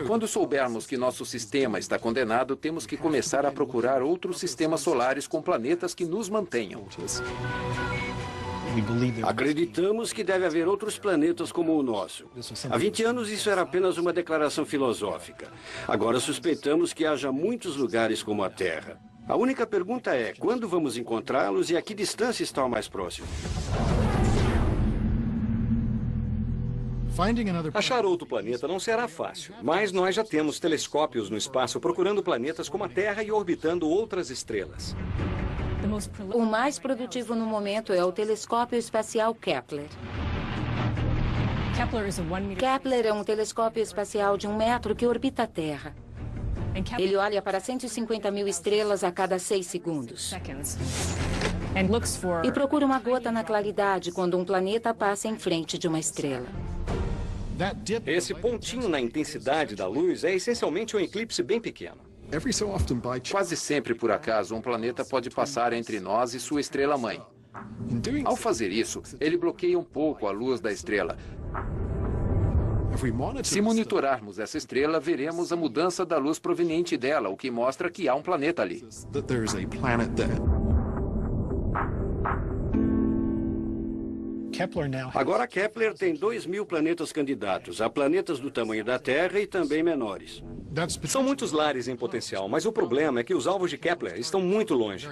Quando soubermos que nosso sistema está condenado, temos que começar a procurar outros sistemas solares com planetas que nos mantenham. Acreditamos que deve haver outros planetas como o nosso. Há 20 anos isso era apenas uma declaração filosófica. Agora suspeitamos que haja muitos lugares como a Terra. A única pergunta é, quando vamos encontrá-los e a que distância está o mais próximo? Achar outro planeta não será fácil, mas nós já temos telescópios no espaço procurando planetas como a Terra e orbitando outras estrelas. O mais produtivo no momento é o telescópio espacial Kepler. Kepler é um telescópio espacial de 1 metro que orbita a Terra. Ele olha para 150 mil estrelas a cada 6 segundos. E procura uma gota na claridade quando um planeta passa em frente de uma estrela. Esse pontinho na intensidade da luz é essencialmente um eclipse bem pequeno. Quase sempre, por acaso, um planeta pode passar entre nós e sua estrela-mãe. Ao fazer isso, ele bloqueia um pouco a luz da estrela. Se monitorarmos essa estrela, veremos a mudança da luz proveniente dela, o que mostra que há um planeta ali. Agora Kepler tem 2.000 planetas candidatos. Há planetas do tamanho da Terra e também menores. São muitos lares em potencial, mas o problema é que os alvos de Kepler estão muito longe.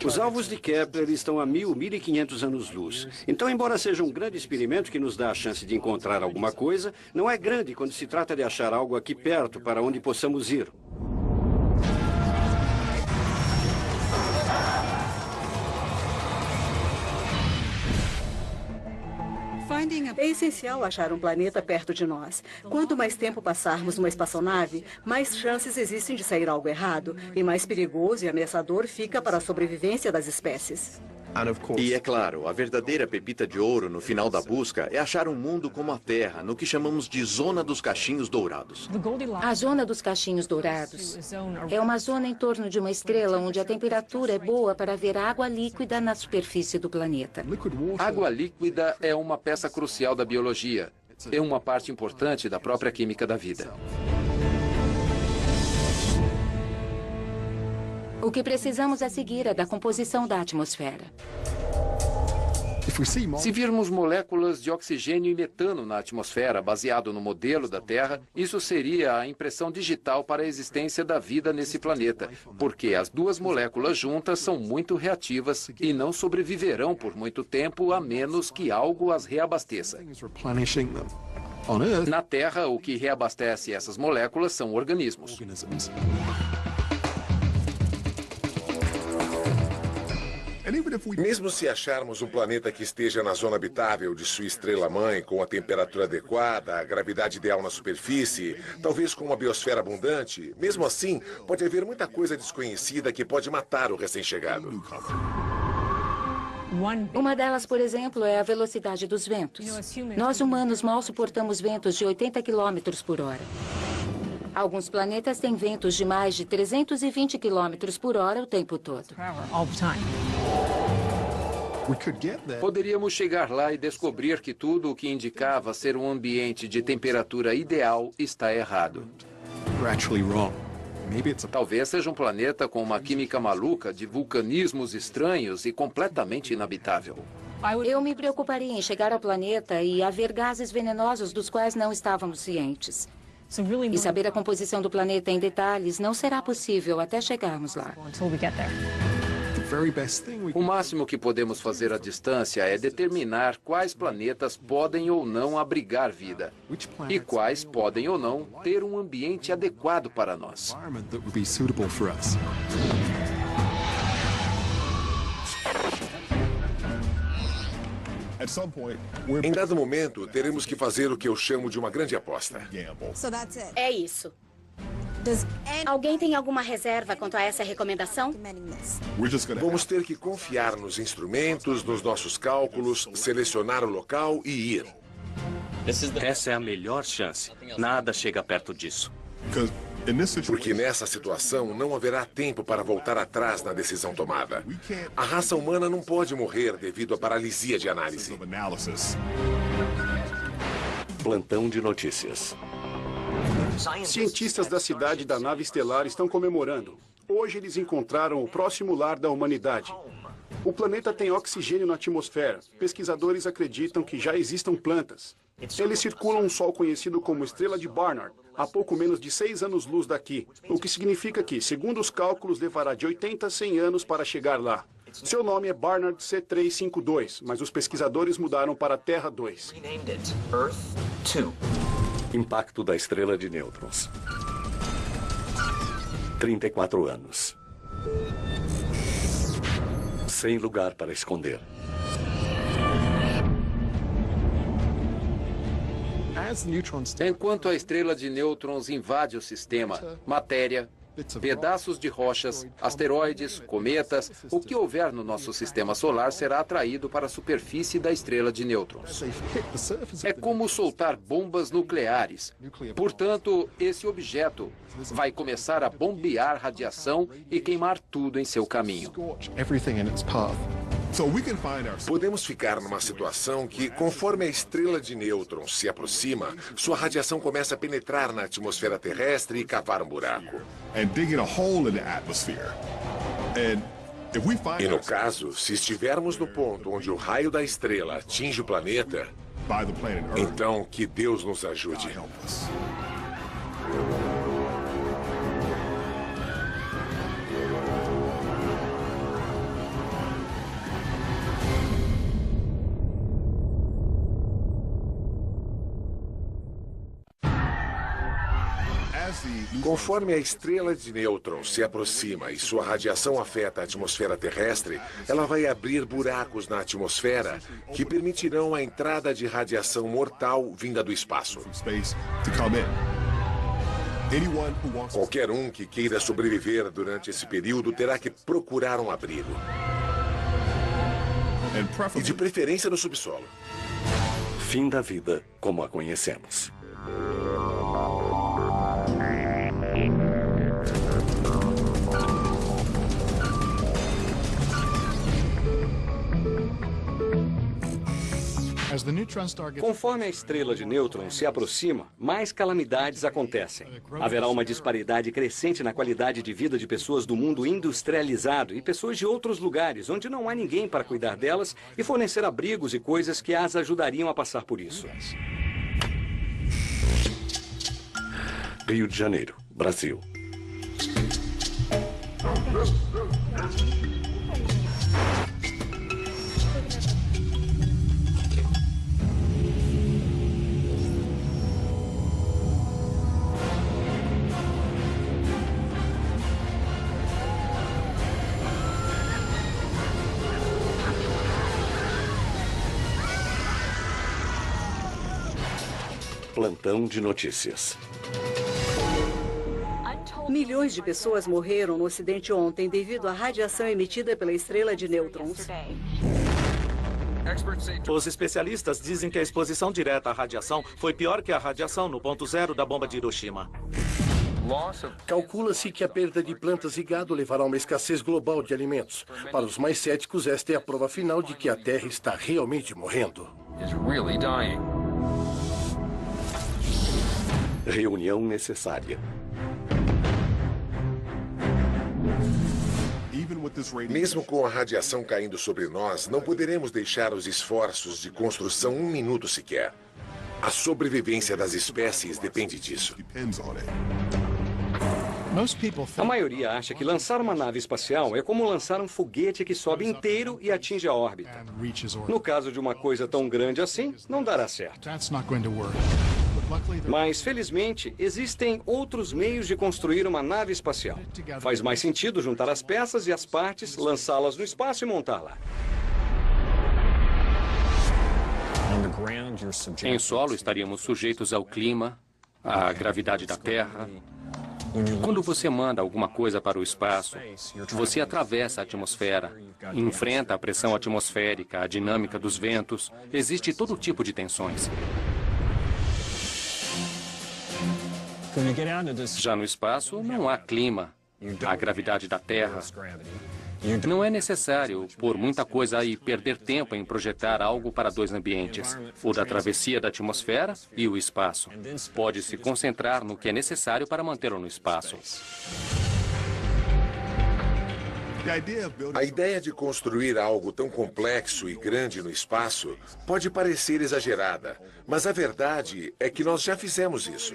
Os alvos de Kepler estão a 1.500 anos-luz. Então, embora seja um grande experimento que nos dá a chance de encontrar alguma coisa, não é grande quando se trata de achar algo aqui perto para onde possamos ir. É essencial achar um planeta perto de nós. Quanto mais tempo passarmos numa espaçonave, mais chances existem de sair algo errado e mais perigoso e ameaçador fica para a sobrevivência das espécies. E é claro, a verdadeira pepita de ouro no final da busca é achar um mundo como a Terra, no que chamamos de Zona dos Cachinhos Dourados. A Zona dos Cachinhos Dourados é uma zona em torno de uma estrela onde a temperatura é boa para ver água líquida na superfície do planeta. Água líquida é uma peça crucial da biologia. É uma parte importante da própria química da vida. O que precisamos a seguir é da composição da atmosfera. Se virmos moléculas de oxigênio e metano na atmosfera, baseado no modelo da Terra, isso seria a impressão digital para a existência da vida nesse planeta, porque as duas moléculas juntas são muito reativas e não sobreviverão por muito tempo, a menos que algo as reabasteça. Na Terra, o que reabastece essas moléculas são organismos. Mesmo se acharmos um planeta que esteja na zona habitável de sua estrela-mãe, com a temperatura adequada, a gravidade ideal na superfície, talvez com uma biosfera abundante, mesmo assim, pode haver muita coisa desconhecida que pode matar o recém-chegado. Uma delas, por exemplo, é a velocidade dos ventos. Nós humanos mal suportamos ventos de 80 quilômetros por hora. Alguns planetas têm ventos de mais de 320 quilômetros por hora o tempo todo. Poderíamos chegar lá e descobrir que tudo o que indicava ser um ambiente de temperatura ideal está errado. Talvez seja um planeta com uma química maluca, de vulcanismos estranhos e completamente inabitável. Eu me preocuparia em chegar ao planeta e haver gases venenosos dos quais não estávamos cientes. E saber a composição do planeta em detalhes não será possível até chegarmos lá. O máximo que podemos fazer à distância é determinar quais planetas podem ou não abrigar vida e quais podem ou não ter um ambiente adequado para nós. Em dado momento, teremos que fazer o que eu chamo de uma grande aposta. É isso. Alguém tem alguma reserva quanto a essa recomendação? Vamos ter que confiar nos instrumentos, nos nossos cálculos, selecionar o local e ir. Essa é a melhor chance. Nada chega perto disso. Porque nessa situação não haverá tempo para voltar atrás na decisão tomada. A raça humana não pode morrer devido à paralisia de análise. Plantão de notícias. Cientistas da cidade da nave estelar estão comemorando. Hoje eles encontraram o próximo lar da humanidade. O planeta tem oxigênio na atmosfera. Pesquisadores acreditam que já existam plantas. Eles circulam um sol conhecido como Estrela de Barnard, a pouco menos de 6 anos-luz daqui, o que significa que, segundo os cálculos, levará de 80 a 100 anos para chegar lá. Seu nome é Barnard C352, mas os pesquisadores mudaram para Terra 2. Impacto da estrela de nêutrons. 34 anos. Sem lugar para esconder. Enquanto a estrela de nêutrons invade o sistema, matéria, pedaços de rochas, asteroides, cometas, o que houver no nosso sistema solar será atraído para a superfície da estrela de nêutrons. É como soltar bombas nucleares. Portanto, esse objeto vai começar a bombear radiação e queimar tudo em seu caminho. Podemos ficar numa situação que, conforme a estrela de nêutrons se aproxima, sua radiação começa a penetrar na atmosfera terrestre e cavar um buraco. E no caso, se estivermos no ponto onde o raio da estrela atinge o planeta, então que Deus nos ajude. Conforme a estrela de nêutrons se aproxima e sua radiação afeta a atmosfera terrestre, ela vai abrir buracos na atmosfera que permitirão a entrada de radiação mortal vinda do espaço. Qualquer um que queira sobreviver durante esse período terá que procurar um abrigo. E de preferência no subsolo. Fim da vida como a conhecemos. Conforme a estrela de nêutrons se aproxima, mais calamidades acontecem. Haverá uma disparidade crescente na qualidade de vida de pessoas do mundo industrializado e pessoas de outros lugares, onde não há ninguém para cuidar delas e fornecer abrigos e coisas que as ajudariam a passar por isso. Rio de Janeiro, Brasil. plantão de notícias. Milhões de pessoas morreram no acidente ontem devido à radiação emitida pela estrela de nêutrons. Os especialistas dizem que a exposição direta à radiação foi pior que a radiação no ponto zero da bomba de Hiroshima. Calcula-se que a perda de plantas e gado levará a uma escassez global de alimentos. Para os mais céticos, esta é a prova final de que a Terra está realmente morrendo. Reunião necessária. Mesmo com a radiação caindo sobre nós, não poderemos deixar os esforços de construção um minuto sequer. A sobrevivência das espécies depende disso. A maioria acha que lançar uma nave espacial é como lançar um foguete que sobe inteiro e atinge a órbita. No caso de uma coisa tão grande assim, não dará certo. Mas, felizmente, existem outros meios de construir uma nave espacial. Faz mais sentido juntar as peças e as partes, lançá-las no espaço e montá-la. Em solo, estaríamos sujeitos ao clima, à gravidade da Terra. Quando você manda alguma coisa para o espaço, você atravessa a atmosfera, enfrenta a pressão atmosférica, a dinâmica dos ventos. Existe todo tipo de tensões. Já no espaço, não há clima, a gravidade da Terra. Não é necessário pôr muita coisa e perder tempo em projetar algo para dois ambientes, o da travessia da atmosfera e o espaço. Pode se concentrar no que é necessário para mantê-lo no espaço. A ideia de construir algo tão complexo e grande no espaço pode parecer exagerada, mas a verdade é que nós já fizemos isso.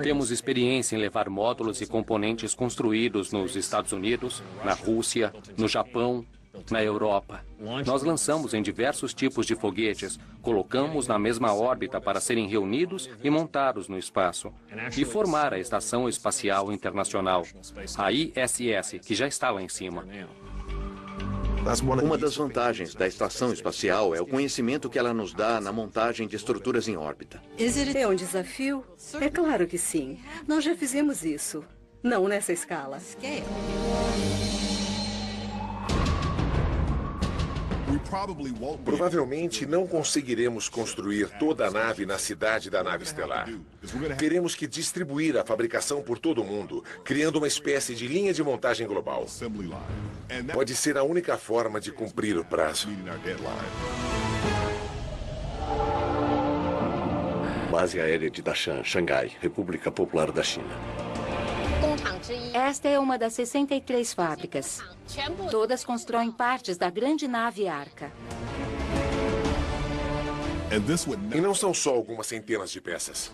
Temos experiência em levar módulos e componentes construídos nos Estados Unidos, na Rússia, no Japão, na Europa. Nós lançamos em diversos tipos de foguetes, colocamos na mesma órbita para serem reunidos e montados no espaço, e formar a Estação Espacial Internacional, a ISS, que já está lá em cima. Uma das vantagens da estação espacial é o conhecimento que ela nos dá na montagem de estruturas em órbita. É um desafio? É claro que sim. Nós já fizemos isso. Não nessa escala. Provavelmente não conseguiremos construir toda a nave na cidade da nave estelar. Teremos que distribuir a fabricação por todo o mundo, criando uma espécie de linha de montagem global. Pode ser a única forma de cumprir o prazo. Base aérea de Dashan, Xangai, República Popular da China. Esta é uma das 63 fábricas. Todas constroem partes da grande nave Arca. E não são só algumas centenas de peças.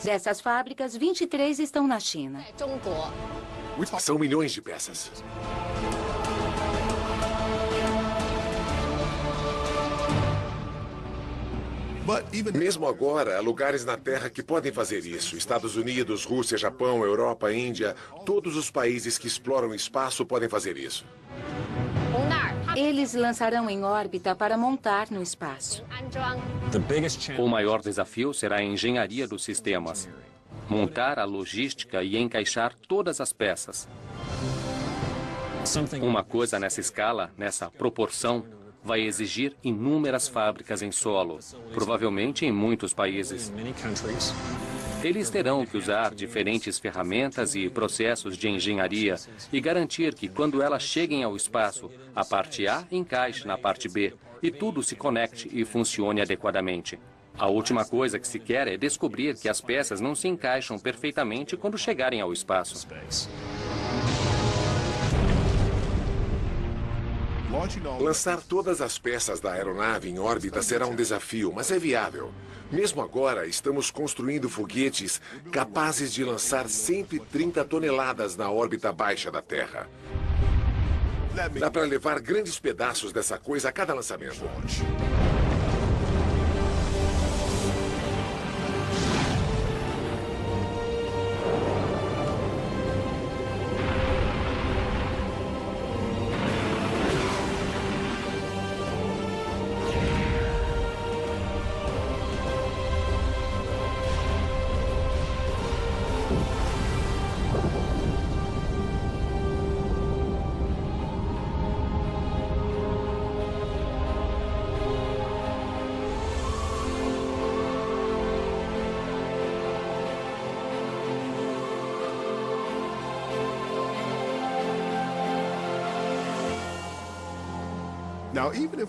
Dessas fábricas, 23 estão na China. São milhões de peças. Mesmo agora, há lugares na Terra que podem fazer isso. Estados Unidos, Rússia, Japão, Europa, Índia. Todos os países que exploram o espaço podem fazer isso. Eles lançarão em órbita para montar no espaço. O maior desafio será a engenharia dos sistemas. Montar a logística e encaixar todas as peças. Uma coisa nessa escala, nessa proporção, vai exigir inúmeras fábricas em solo, provavelmente em muitos países. Eles terão que usar diferentes ferramentas e processos de engenharia e garantir que, quando elas cheguem ao espaço, a parte A encaixe na parte B e tudo se conecte e funcione adequadamente. A última coisa que se quer é descobrir que as peças não se encaixam perfeitamente quando chegarem ao espaço. Lançar todas as peças da aeronave em órbita será um desafio, mas é viável. Mesmo agora, estamos construindo foguetes capazes de lançar 130 toneladas na órbita baixa da Terra. Dá para levar grandes pedaços dessa coisa a cada lançamento.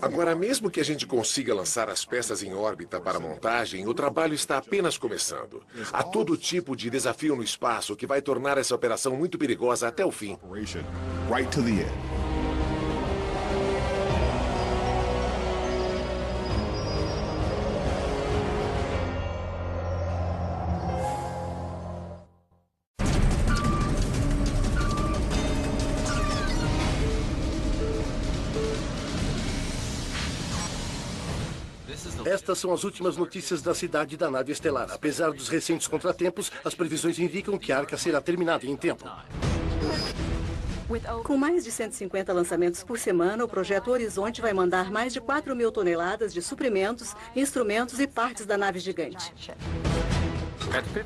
Agora, mesmo que a gente consiga lançar as peças em órbita para montagem, o trabalho está apenas começando. Há todo tipo de desafio no espaço que vai tornar essa operação muito perigosa até o fim. Estas são as últimas notícias da cidade da nave estelar. Apesar dos recentes contratempos, as previsões indicam que a Arca será terminada em tempo. Com mais de 150 lançamentos por semana, o Projeto Horizonte vai mandar mais de 4.000 toneladas de suprimentos, instrumentos e partes da nave gigante.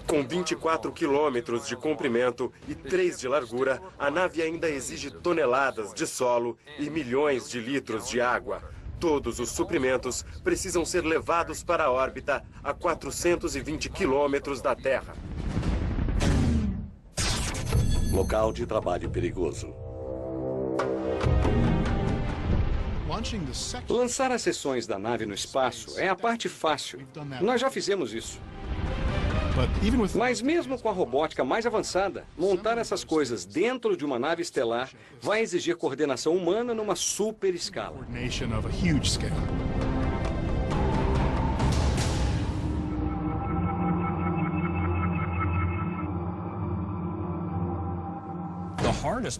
Com 24 quilômetros de comprimento e 3 de largura, a nave ainda exige toneladas de solo e milhões de litros de água. Todos os suprimentos precisam ser levados para a órbita a 420 quilômetros da Terra. Local de trabalho perigoso. Lançar as seções da nave no espaço é a parte fácil. Nós já fizemos isso. Mas mesmo com a robótica mais avançada, montar essas coisas dentro de uma nave estelar vai exigir coordenação humana numa super escala.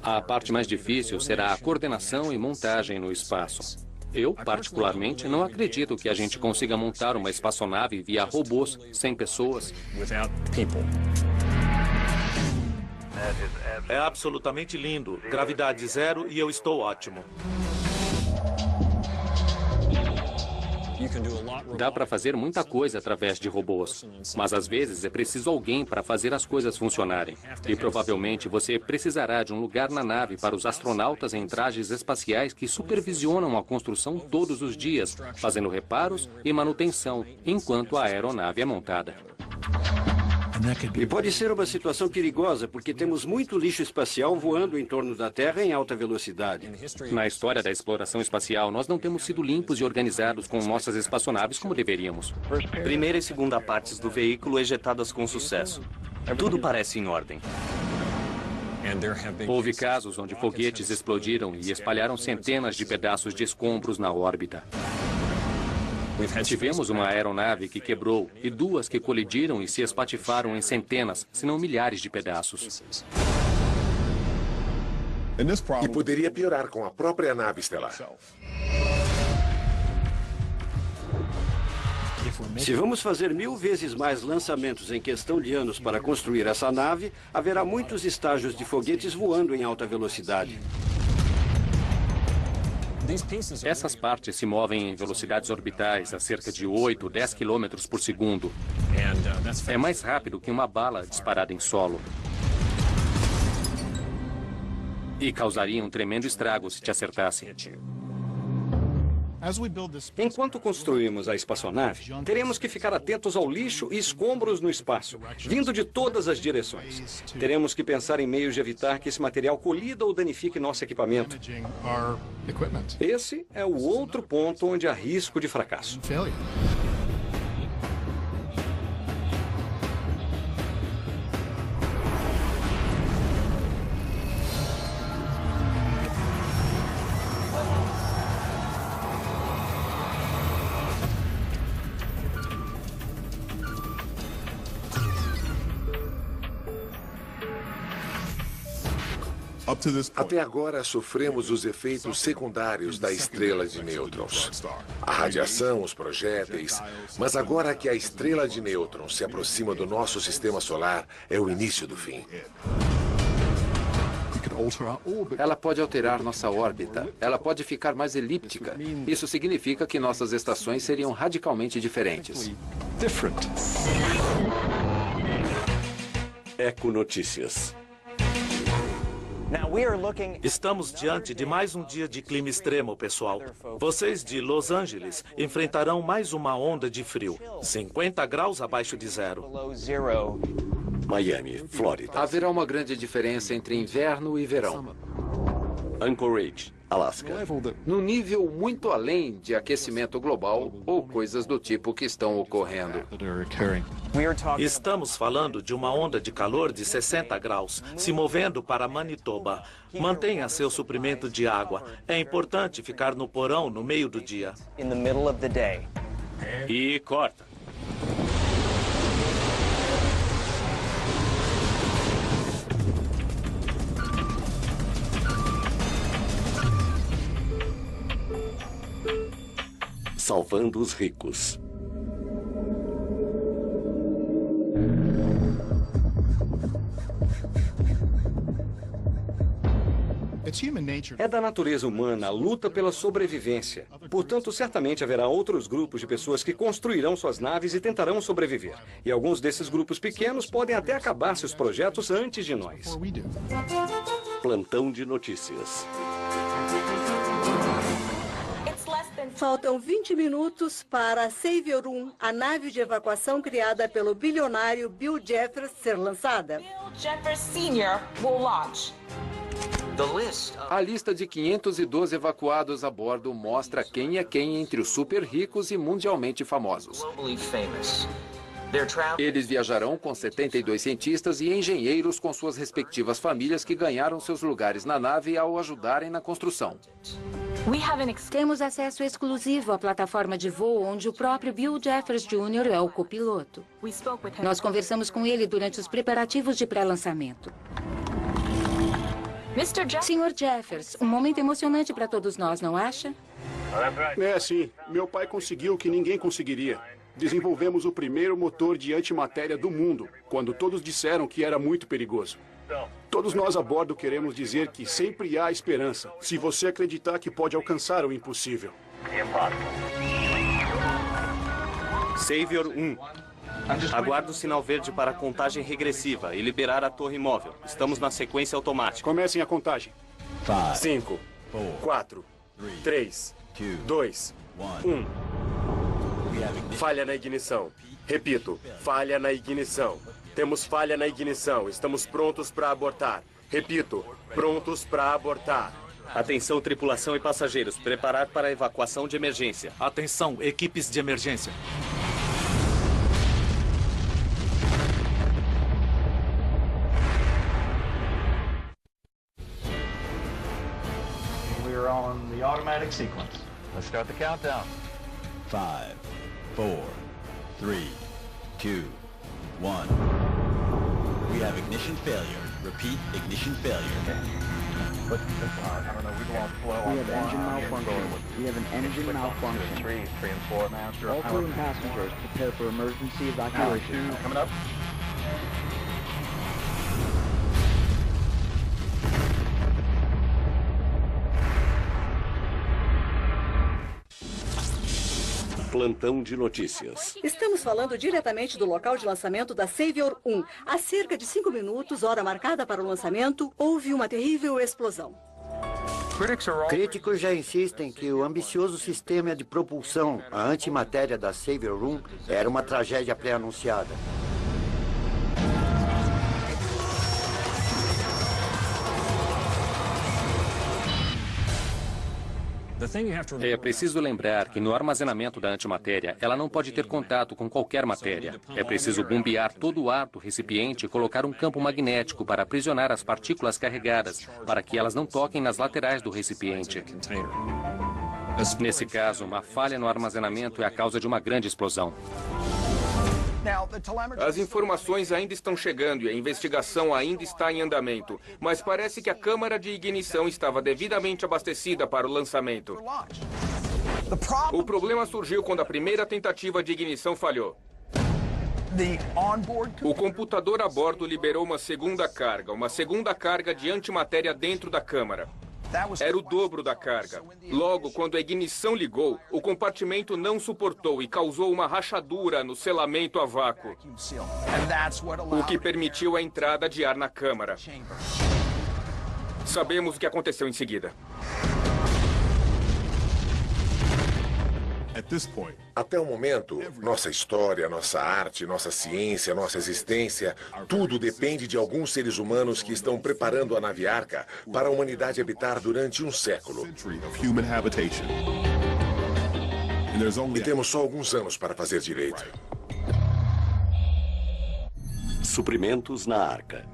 A parte mais difícil será a coordenação e montagem no espaço. Eu, particularmente, não acredito que a gente consiga montar uma espaçonave via robôs, sem pessoas. É absolutamente lindo. Gravidade zero e eu estou ótimo. Dá para fazer muita coisa através de robôs, mas às vezes é preciso alguém para fazer as coisas funcionarem. E provavelmente você precisará de um lugar na nave para os astronautas em trajes espaciais que supervisionam a construção todos os dias, fazendo reparos e manutenção, enquanto a aeronave é montada. E pode ser uma situação perigosa, porque temos muito lixo espacial voando em torno da Terra em alta velocidade. Na história da exploração espacial, nós não temos sido limpos e organizados com nossas espaçonaves como deveríamos. Primeira e segunda partes do veículo ejetadas com sucesso. Tudo parece em ordem. Houve casos onde foguetes explodiram e espalharam centenas de pedaços de escombros na órbita. Tivemos uma aeronave que quebrou e duas que colidiram e se espatifaram em centenas, se não milhares de pedaços. E poderia piorar com a própria nave estelar. Se vamos fazer 1000 vezes mais lançamentos em questão de anos para construir essa nave, haverá muitos estágios de foguetes voando em alta velocidade. Essas partes se movem em velocidades orbitais a cerca de 8, 10 km por segundo. É mais rápido que uma bala disparada em solo. E causaria um tremendo estrago se te acertasse. Enquanto construímos a espaçonave, teremos que ficar atentos ao lixo e escombros no espaço, vindo de todas as direções. Teremos que pensar em meios de evitar que esse material colida ou danifique nosso equipamento. Esse é o outro ponto onde há risco de fracasso. Até agora, sofremos os efeitos secundários da estrela de nêutrons. A radiação, os projéteis. Mas agora que a estrela de nêutrons se aproxima do nosso sistema solar, é o início do fim. Ela pode alterar nossa órbita. Ela pode ficar mais elíptica. Isso significa que nossas estações seriam radicalmente diferentes. Econotícias. Estamos diante de mais um dia de clima extremo, pessoal. Vocês de Los Angeles enfrentarão mais uma onda de frio, 50 graus abaixo de zero. Miami, Flórida. Haverá uma grande diferença entre inverno e verão. Anchorage, Alasca. Num nível muito além de aquecimento global ou coisas do tipo que estão ocorrendo. Estamos falando de uma onda de calor de 60 graus, se movendo para Manitoba. Mantenha seu suprimento de água. É importante ficar no porão no meio do dia. E corta. Salvando os ricos. É da natureza humana a luta pela sobrevivência. Portanto, certamente haverá outros grupos de pessoas que construirão suas naves e tentarão sobreviver. E alguns desses grupos pequenos podem até acabar seus projetos antes de nós. Plantão de notícias. Faltam 20 minutos para a Savior 1, a nave de evacuação criada pelo bilionário Bill Jeffers, ser lançada. A lista de 512 evacuados a bordo mostra quem é quem entre os super ricos e mundialmente famosos. Eles viajarão com 72 cientistas e engenheiros com suas respectivas famílias que ganharam seus lugares na nave ao ajudarem na construção. Temos acesso exclusivo à plataforma de voo onde o próprio Bill Jeffers Jr. é o copiloto. Nós conversamos com ele durante os preparativos de pré-lançamento. Sr. Jeffers, um momento emocionante para todos nós, não acha? É, sim. Meu pai conseguiu o que ninguém conseguiria. Desenvolvemos o primeiro motor de antimatéria do mundo, quando todos disseram que era muito perigoso. Todos nós a bordo queremos dizer que sempre há esperança, se você acreditar que pode alcançar o impossível. Savior 1. Aguarde o sinal verde para a contagem regressiva e liberar a torre móvel. Estamos na sequência automática. Comecem a contagem. 5, 4, 3, 2, 1. Falha na ignição. Repito, falha na ignição. Temos falha na ignição. Estamos prontos para abortar. Repito, prontos para abortar. Atenção, tripulação e passageiros. Preparar para a evacuação de emergência. Atenção, equipes de emergência. We're on the automatic sequence. Let's start the countdown. 5, 4, 3, 2, 1. We have ignition failure. Repeat, ignition failure. I don't know, we've lost flow on We have engine malfunction. We have an engine malfunction. 3 and 4, master. All crew and passengers prepare for emergency evacuation. 2 coming up. Plantão de notícias. Estamos falando diretamente do local de lançamento da Savior 1. Há cerca de 5 minutos, hora marcada para o lançamento, houve uma terrível explosão. Críticos já insistem que o ambicioso sistema de propulsão, a antimatéria da Savior 1, era uma tragédia pré-anunciada. É preciso lembrar que no armazenamento da antimatéria, ela não pode ter contato com qualquer matéria. É preciso bombear todo o ar do recipiente e colocar um campo magnético para aprisionar as partículas carregadas, para que elas não toquem nas laterais do recipiente. Nesse caso, uma falha no armazenamento é a causa de uma grande explosão. As informações ainda estão chegando e a investigação ainda está em andamento, mas parece que a câmara de ignição estava devidamente abastecida para o lançamento. O problema surgiu quando a primeira tentativa de ignição falhou. O computador a bordo liberou uma segunda carga de antimatéria dentro da câmara. Era o dobro da carga. Logo, quando a ignição ligou, o compartimento não suportou e causou uma rachadura no selamento a vácuo, o que permitiu a entrada de ar na câmara. Sabemos o que aconteceu em seguida. Até o momento, nossa história, nossa arte, nossa ciência, nossa existência, tudo depende de alguns seres humanos que estão preparando a nave Arca para a humanidade habitar durante um século. E temos só alguns anos para fazer direito. Suprimentos na Arca.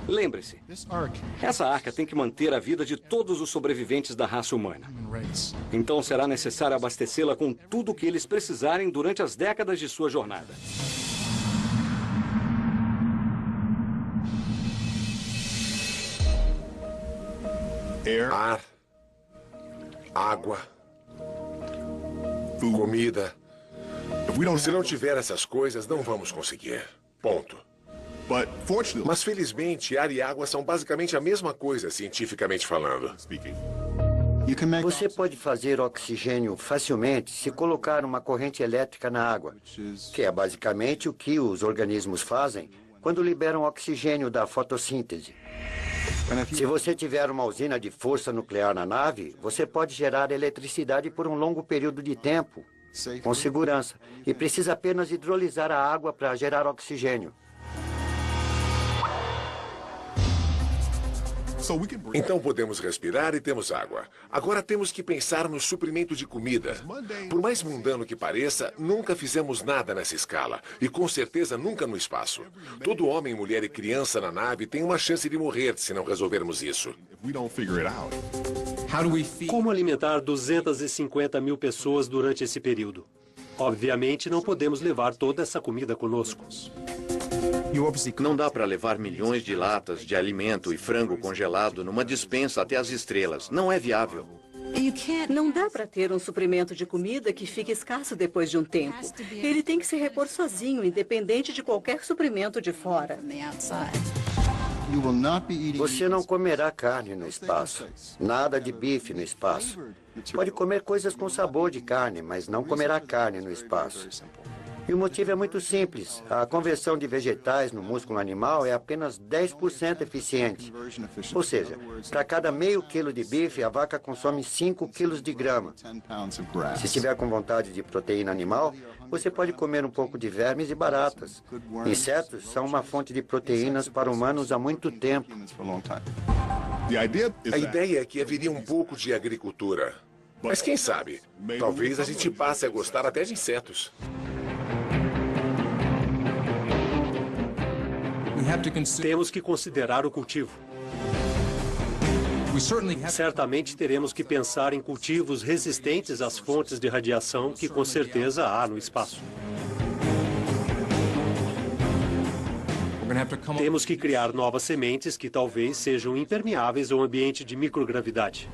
Lembre-se, essa arca tem que manter a vida de todos os sobreviventes da raça humana. Então será necessário abastecê-la com tudo o que eles precisarem durante as décadas de sua jornada. Ar, água, comida. Se não tiver essas coisas, não vamos conseguir. Ponto. Mas, felizmente, ar e água são basicamente a mesma coisa, cientificamente falando. Você pode fazer oxigênio facilmente se colocar uma corrente elétrica na água, que é basicamente o que os organismos fazem quando liberam oxigênio da fotossíntese. Se você tiver uma usina de força nuclear na nave, você pode gerar eletricidade por um longo período de tempo, com segurança, e precisa apenas hidrolisar a água para gerar oxigênio. Então podemos respirar e temos água. Agora temos que pensar no suprimento de comida. Por mais mundano que pareça, nunca fizemos nada nessa escala. E com certeza nunca no espaço. Todo homem, mulher e criança na nave tem uma chance de morrer se não resolvermos isso. Como alimentar 250 mil pessoas durante esse período? Obviamente não podemos levar toda essa comida conosco. Não dá para levar milhões de latas de alimento e frango congelado numa despensa até as estrelas. Não é viável. Não dá para ter um suprimento de comida que fique escasso depois de um tempo. Ele tem que se repor sozinho, independente de qualquer suprimento de fora. Você não comerá carne no espaço. Nada de bife no espaço. Pode comer coisas com sabor de carne, mas não comerá carne no espaço. E o motivo é muito simples. A conversão de vegetais no músculo animal é apenas 10% eficiente. Ou seja, para cada meio quilo de bife, a vaca consome 5 quilos de grama. Se estiver com vontade de proteína animal, você pode comer um pouco de vermes e baratas. Insetos são uma fonte de proteínas para humanos há muito tempo. A ideia é que haveria um pouco de agricultura. Mas quem sabe? Talvez a gente passe a gostar até de insetos. Temos que considerar o cultivo. Certamente teremos que pensar em cultivos resistentes às fontes de radiação que com certeza há no espaço. Temos que criar novas sementes que talvez sejam impermeáveis ao ambiente de microgravidade.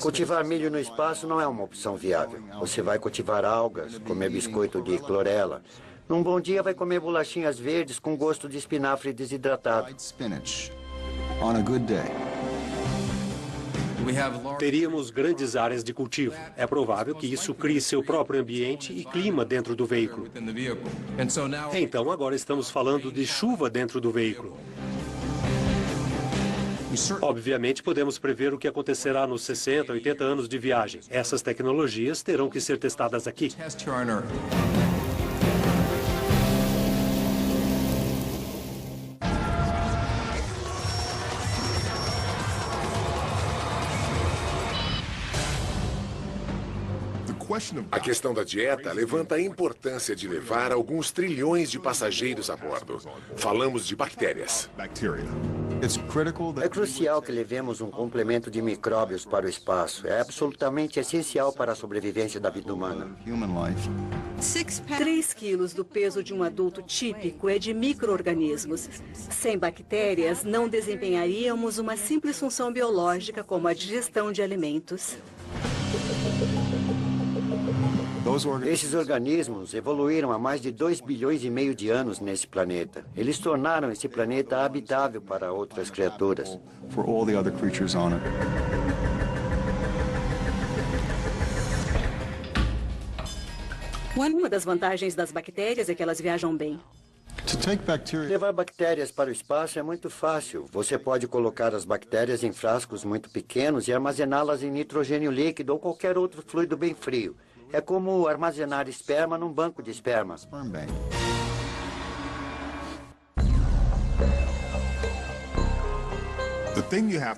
Cultivar milho no espaço não é uma opção viável. Você vai cultivar algas, comer biscoito de clorela. Num bom dia vai comer bolachinhas verdes com gosto de espinafre desidratado. Teríamos grandes áreas de cultivo. É provável que isso crie seu próprio ambiente e clima dentro do veículo. Então agora estamos falando de chuva dentro do veículo. Obviamente podemos prever o que acontecerá nos 60, 80 anos de viagem. Essas tecnologias terão que ser testadas aqui. A questão da dieta levanta a importância de levar alguns trilhões de passageiros a bordo. Falamos de bactérias. É crucial que levemos um complemento de micróbios para o espaço. É absolutamente essencial para a sobrevivência da vida humana. 3 quilos do peso de um adulto típico é de micro-organismos. Sem bactérias, não desempenharíamos uma simples função biológica como a digestão de alimentos. Esses organismos evoluíram há mais de 2,5 bilhões de anos nesse planeta. Eles tornaram esse planeta habitável para outras criaturas. Uma das vantagens das bactérias é que elas viajam bem. Levar bactérias para o espaço é muito fácil. Você pode colocar as bactérias em frascos muito pequenos e armazená-las em nitrogênio líquido ou qualquer outro fluido bem frio. É como armazenar esperma num banco de esperma.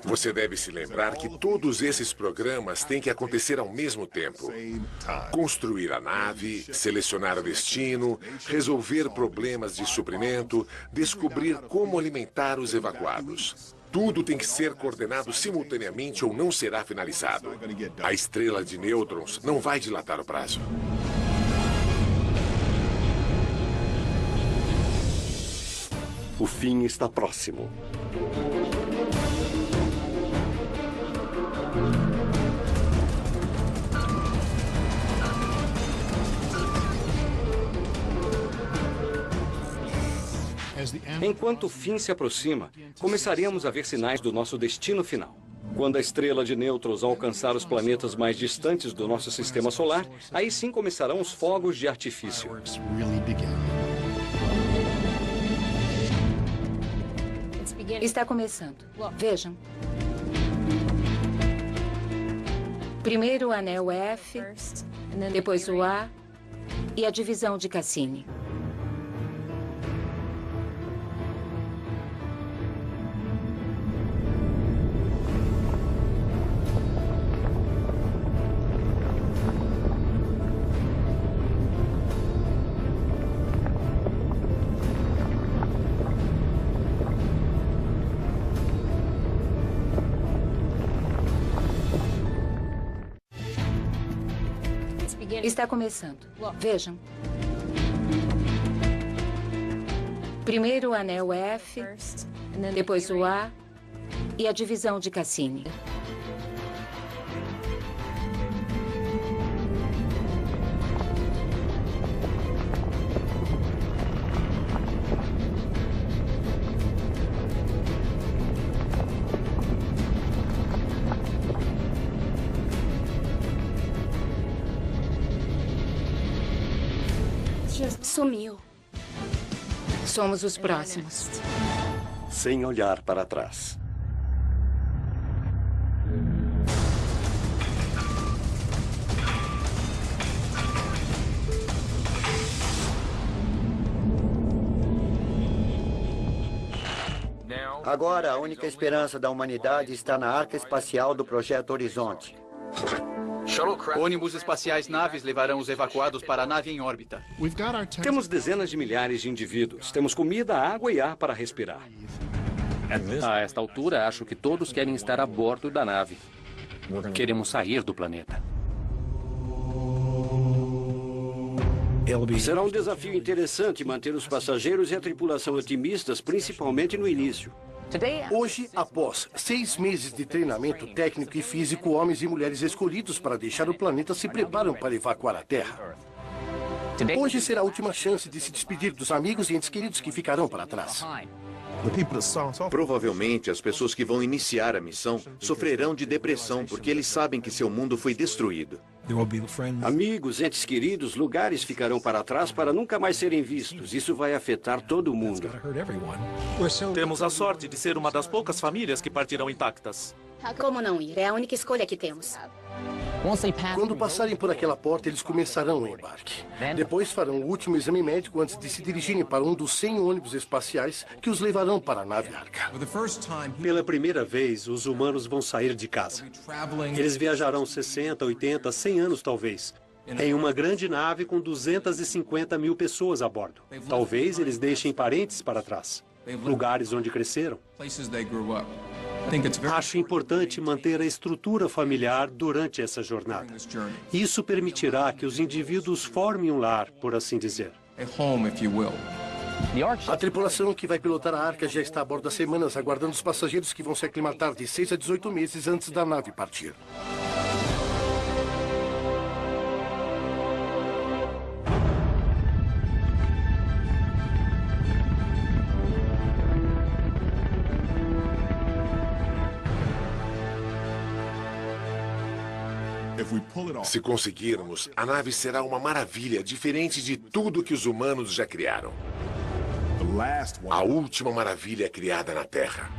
Você deve se lembrar que todos esses programas têm que acontecer ao mesmo tempo. Construir a nave, selecionar o destino, resolver problemas de suprimento, descobrir como alimentar os evacuados. Tudo tem que ser coordenado simultaneamente ou não será finalizado. A estrela de nêutrons não vai dilatar o prazo. O fim está próximo. Enquanto o fim se aproxima, começaríamos a ver sinais do nosso destino final. Quando a estrela de nêutrons alcançar os planetas mais distantes do nosso sistema solar, aí sim começarão os fogos de artifício. Está começando. Vejam. Primeiro o anel F, depois o A e a divisão de Cassini. Está começando. Vejam. Primeiro o anel F, depois o A e a divisão de Cassini. Sumiu. Somos os próximos. Sem olhar para trás. Agora, a única esperança da humanidade está na arca espacial do Projeto Horizonte. Ônibus espaciais naves levarão os evacuados para a nave em órbita. Temos dezenas de milhares de indivíduos. Temos comida, água e ar para respirar. A esta altura, acho que todos querem estar a bordo da nave. Queremos sair do planeta. Será um desafio interessante manter os passageiros e a tripulação otimistas, principalmente no início. Hoje, após 6 meses de treinamento técnico e físico, homens e mulheres escolhidos para deixar o planeta se preparam para evacuar a Terra. Hoje será a última chance de se despedir dos amigos e entes queridos que ficarão para trás. Provavelmente, as pessoas que vão iniciar a missão sofrerão de depressão porque eles sabem que seu mundo foi destruído. Amigos, entes queridos, lugares ficarão para trás para nunca mais serem vistos. Isso vai afetar todo mundo. Temos a sorte de ser uma das poucas famílias que partirão intactas. Como não ir? É a única escolha que temos. Quando passarem por aquela porta, eles começarão o embarque. Depois farão o último exame médico antes de se dirigirem para um dos 100 ônibus espaciais que os levarão para a nave Arca. Pela primeira vez, os humanos vão sair de casa. Eles viajarão 60, 80, 100 anos talvez, em uma grande nave com 250 mil pessoas a bordo. Talvez eles deixem parentes para trás, lugares onde cresceram. Acho importante manter a estrutura familiar durante essa jornada. Isso permitirá que os indivíduos formem um lar, por assim dizer. A tripulação que vai pilotar a Arca já está a bordo há semanas, aguardando os passageiros que vão se aclimatar de 6 a 18 meses antes da nave partir. Se conseguirmos, a nave será uma maravilha, diferente de tudo que os humanos já criaram. A última maravilha criada na Terra.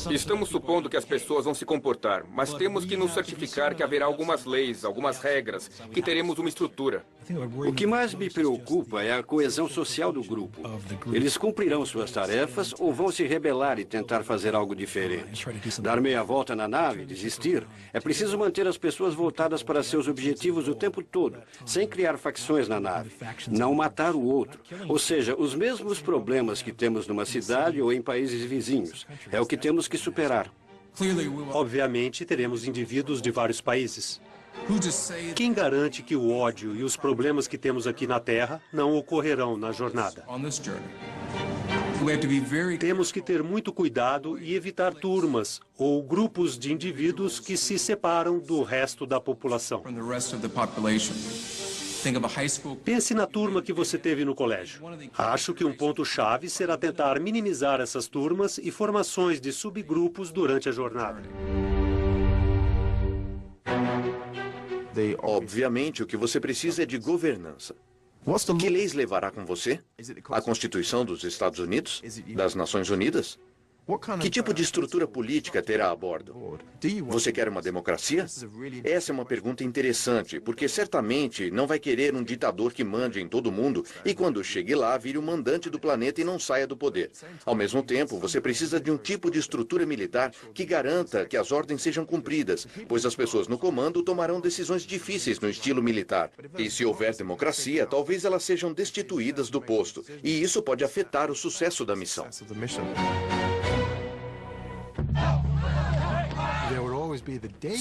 Estamos supondo que as pessoas vão se comportar, mas temos que nos certificar que haverá algumas leis, algumas regras, que teremos uma estrutura. O que mais me preocupa é a coesão social do grupo. Eles cumprirão suas tarefas ou vão se rebelar e tentar fazer algo diferente? Dar meia volta na nave, desistir? É preciso manter as pessoas voltadas para seus objetivos o tempo todo, sem criar facções na nave. Não matar o outro. Ou seja, os mesmos problemas que temos numa cidade ou em países vizinhos. É o que temos que superar. Obviamente, teremos indivíduos de vários países. Quem garante que o ódio e os problemas que temos aqui na Terra não ocorrerão na jornada? Temos que ter muito cuidado e evitar turmas ou grupos de indivíduos que se separam do resto da população. Pense na turma que você teve no colégio. Acho que um ponto-chave será tentar minimizar essas turmas e formações de subgrupos durante a jornada. Obviamente, o que você precisa é de governança. Que leis levará com você? A Constituição dos Estados Unidos? Das Nações Unidas? Que tipo de estrutura política terá a bordo? Você quer uma democracia? Essa é uma pergunta interessante, porque certamente não vai querer um ditador que mande em todo mundo e quando chegue lá vire o mandante do planeta e não saia do poder. Ao mesmo tempo, você precisa de um tipo de estrutura militar que garanta que as ordens sejam cumpridas, pois as pessoas no comando tomarão decisões difíceis no estilo militar. E se houver democracia, talvez elas sejam destituídas do posto, e isso pode afetar o sucesso da missão.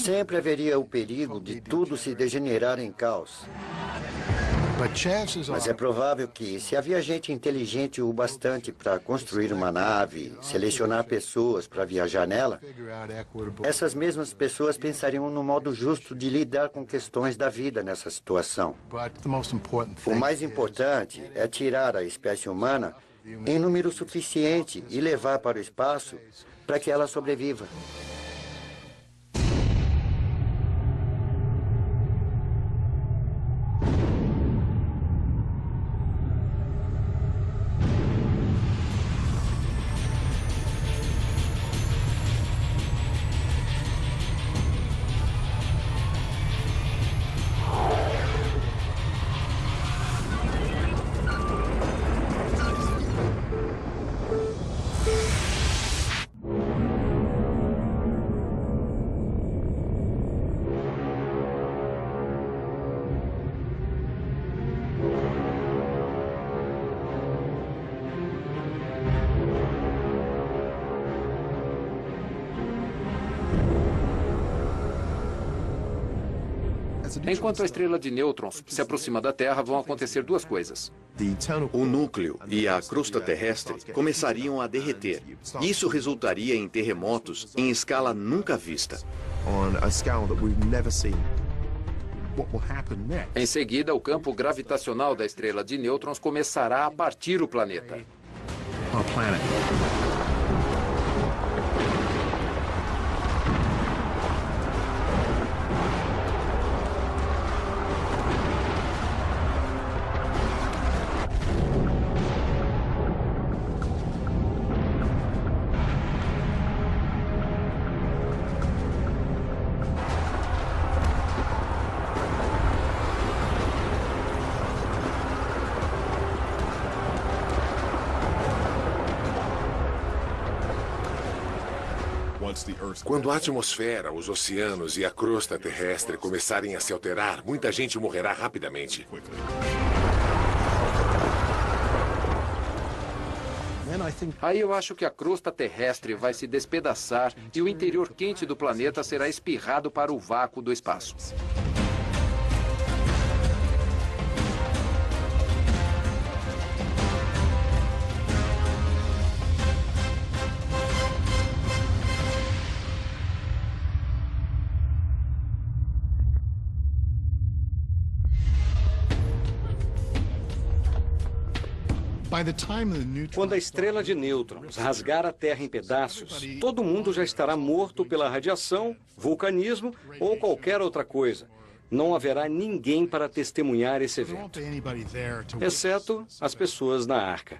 Sempre haveria o perigo de tudo se degenerar em caos. Mas é provável que, se havia gente inteligente o bastante para construir uma nave, selecionar pessoas para viajar nela, essas mesmas pessoas pensariam no modo justo de lidar com questões da vida nessa situação. O mais importante é tirar a espécie humana em número suficiente e levar para o espaço para que ela sobreviva. Enquanto a estrela de nêutrons se aproxima da Terra, vão acontecer duas coisas. O núcleo e a crosta terrestre começariam a derreter. Isso resultaria em terremotos em escala nunca vista. Em seguida, o campo gravitacional da estrela de nêutrons começará a partir o planeta. Quando a atmosfera, os oceanos e a crosta terrestre começarem a se alterar, muita gente morrerá rapidamente. Aí eu acho que a crosta terrestre vai se despedaçar e o interior quente do planeta será espirrado para o vácuo do espaço. Quando a estrela de nêutrons rasgar a Terra em pedaços, todo mundo já estará morto pela radiação, vulcanismo ou qualquer outra coisa. Não haverá ninguém para testemunhar esse evento, exceto as pessoas na arca.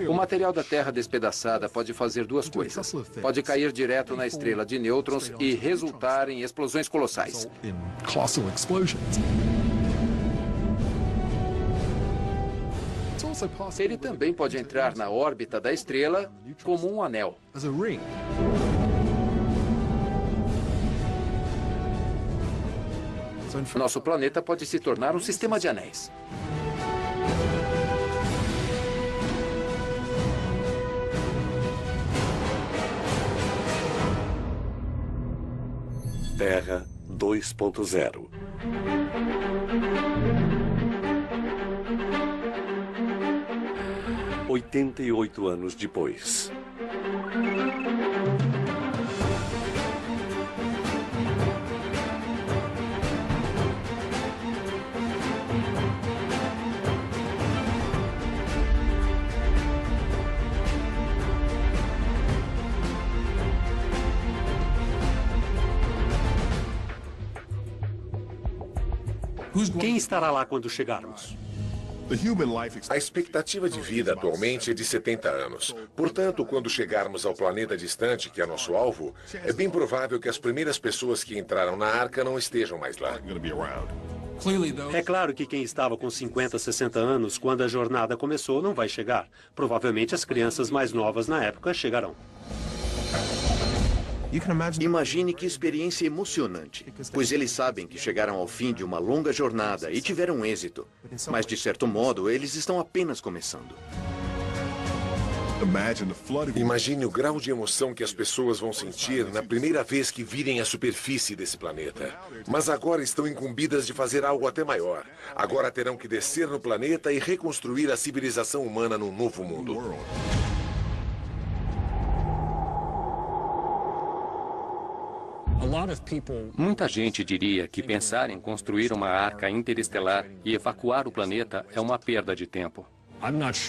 O material da Terra despedaçada pode fazer duas coisas. Pode cair direto na estrela de nêutrons e resultar em explosões colossais. Ele também pode entrar na órbita da estrela como um anel. Nosso planeta pode se tornar um sistema de anéis. Terra 2.0. ...88 anos depois. Quem estará lá quando chegarmos? A expectativa de vida atualmente é de 70 anos. Portanto, quando chegarmos ao planeta distante, que é nosso alvo, é bem provável que as primeiras pessoas que entraram na arca não estejam mais lá. É claro que quem estava com 50, 60 anos quando a jornada começou não vai chegar. Provavelmente as crianças mais novas na época chegarão. Imagine que experiência emocionante, pois eles sabem que chegaram ao fim de uma longa jornada e tiveram êxito. Mas, de certo modo, eles estão apenas começando. Imagine o grau de emoção que as pessoas vão sentir na primeira vez que virem a superfície desse planeta. Mas agora estão incumbidas de fazer algo até maior. Agora terão que descer no planeta e reconstruir a civilização humana num novo mundo. Muita gente diria que pensar em construir uma arca interestelar e evacuar o planeta é uma perda de tempo.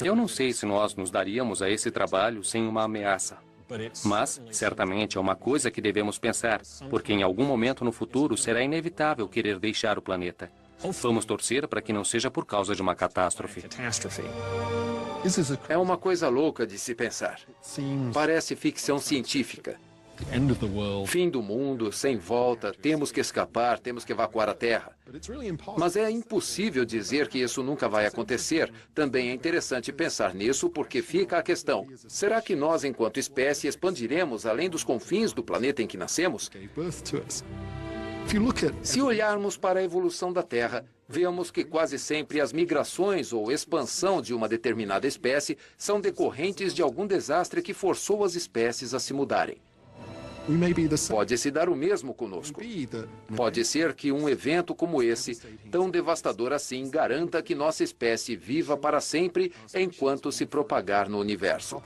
Eu não sei se nós nos daríamos a esse trabalho sem uma ameaça. Mas, certamente, é uma coisa que devemos pensar, porque em algum momento no futuro será inevitável querer deixar o planeta. Vamos torcer para que não seja por causa de uma catástrofe. É uma coisa louca de se pensar. Parece ficção científica. Fim do mundo, sem volta, temos que escapar, temos que evacuar a Terra. Mas é impossível dizer que isso nunca vai acontecer. Também é interessante pensar nisso porque fica a questão. Será que nós, enquanto espécie, expandiremos além dos confins do planeta em que nascemos? Se olharmos para a evolução da Terra, vemos que quase sempre as migrações ou expansão de uma determinada espécie são decorrentes de algum desastre que forçou as espécies a se mudarem. Pode se dar o mesmo conosco. Pode ser que um evento como esse, tão devastador assim, garanta que nossa espécie viva para sempre enquanto se propagar no universo.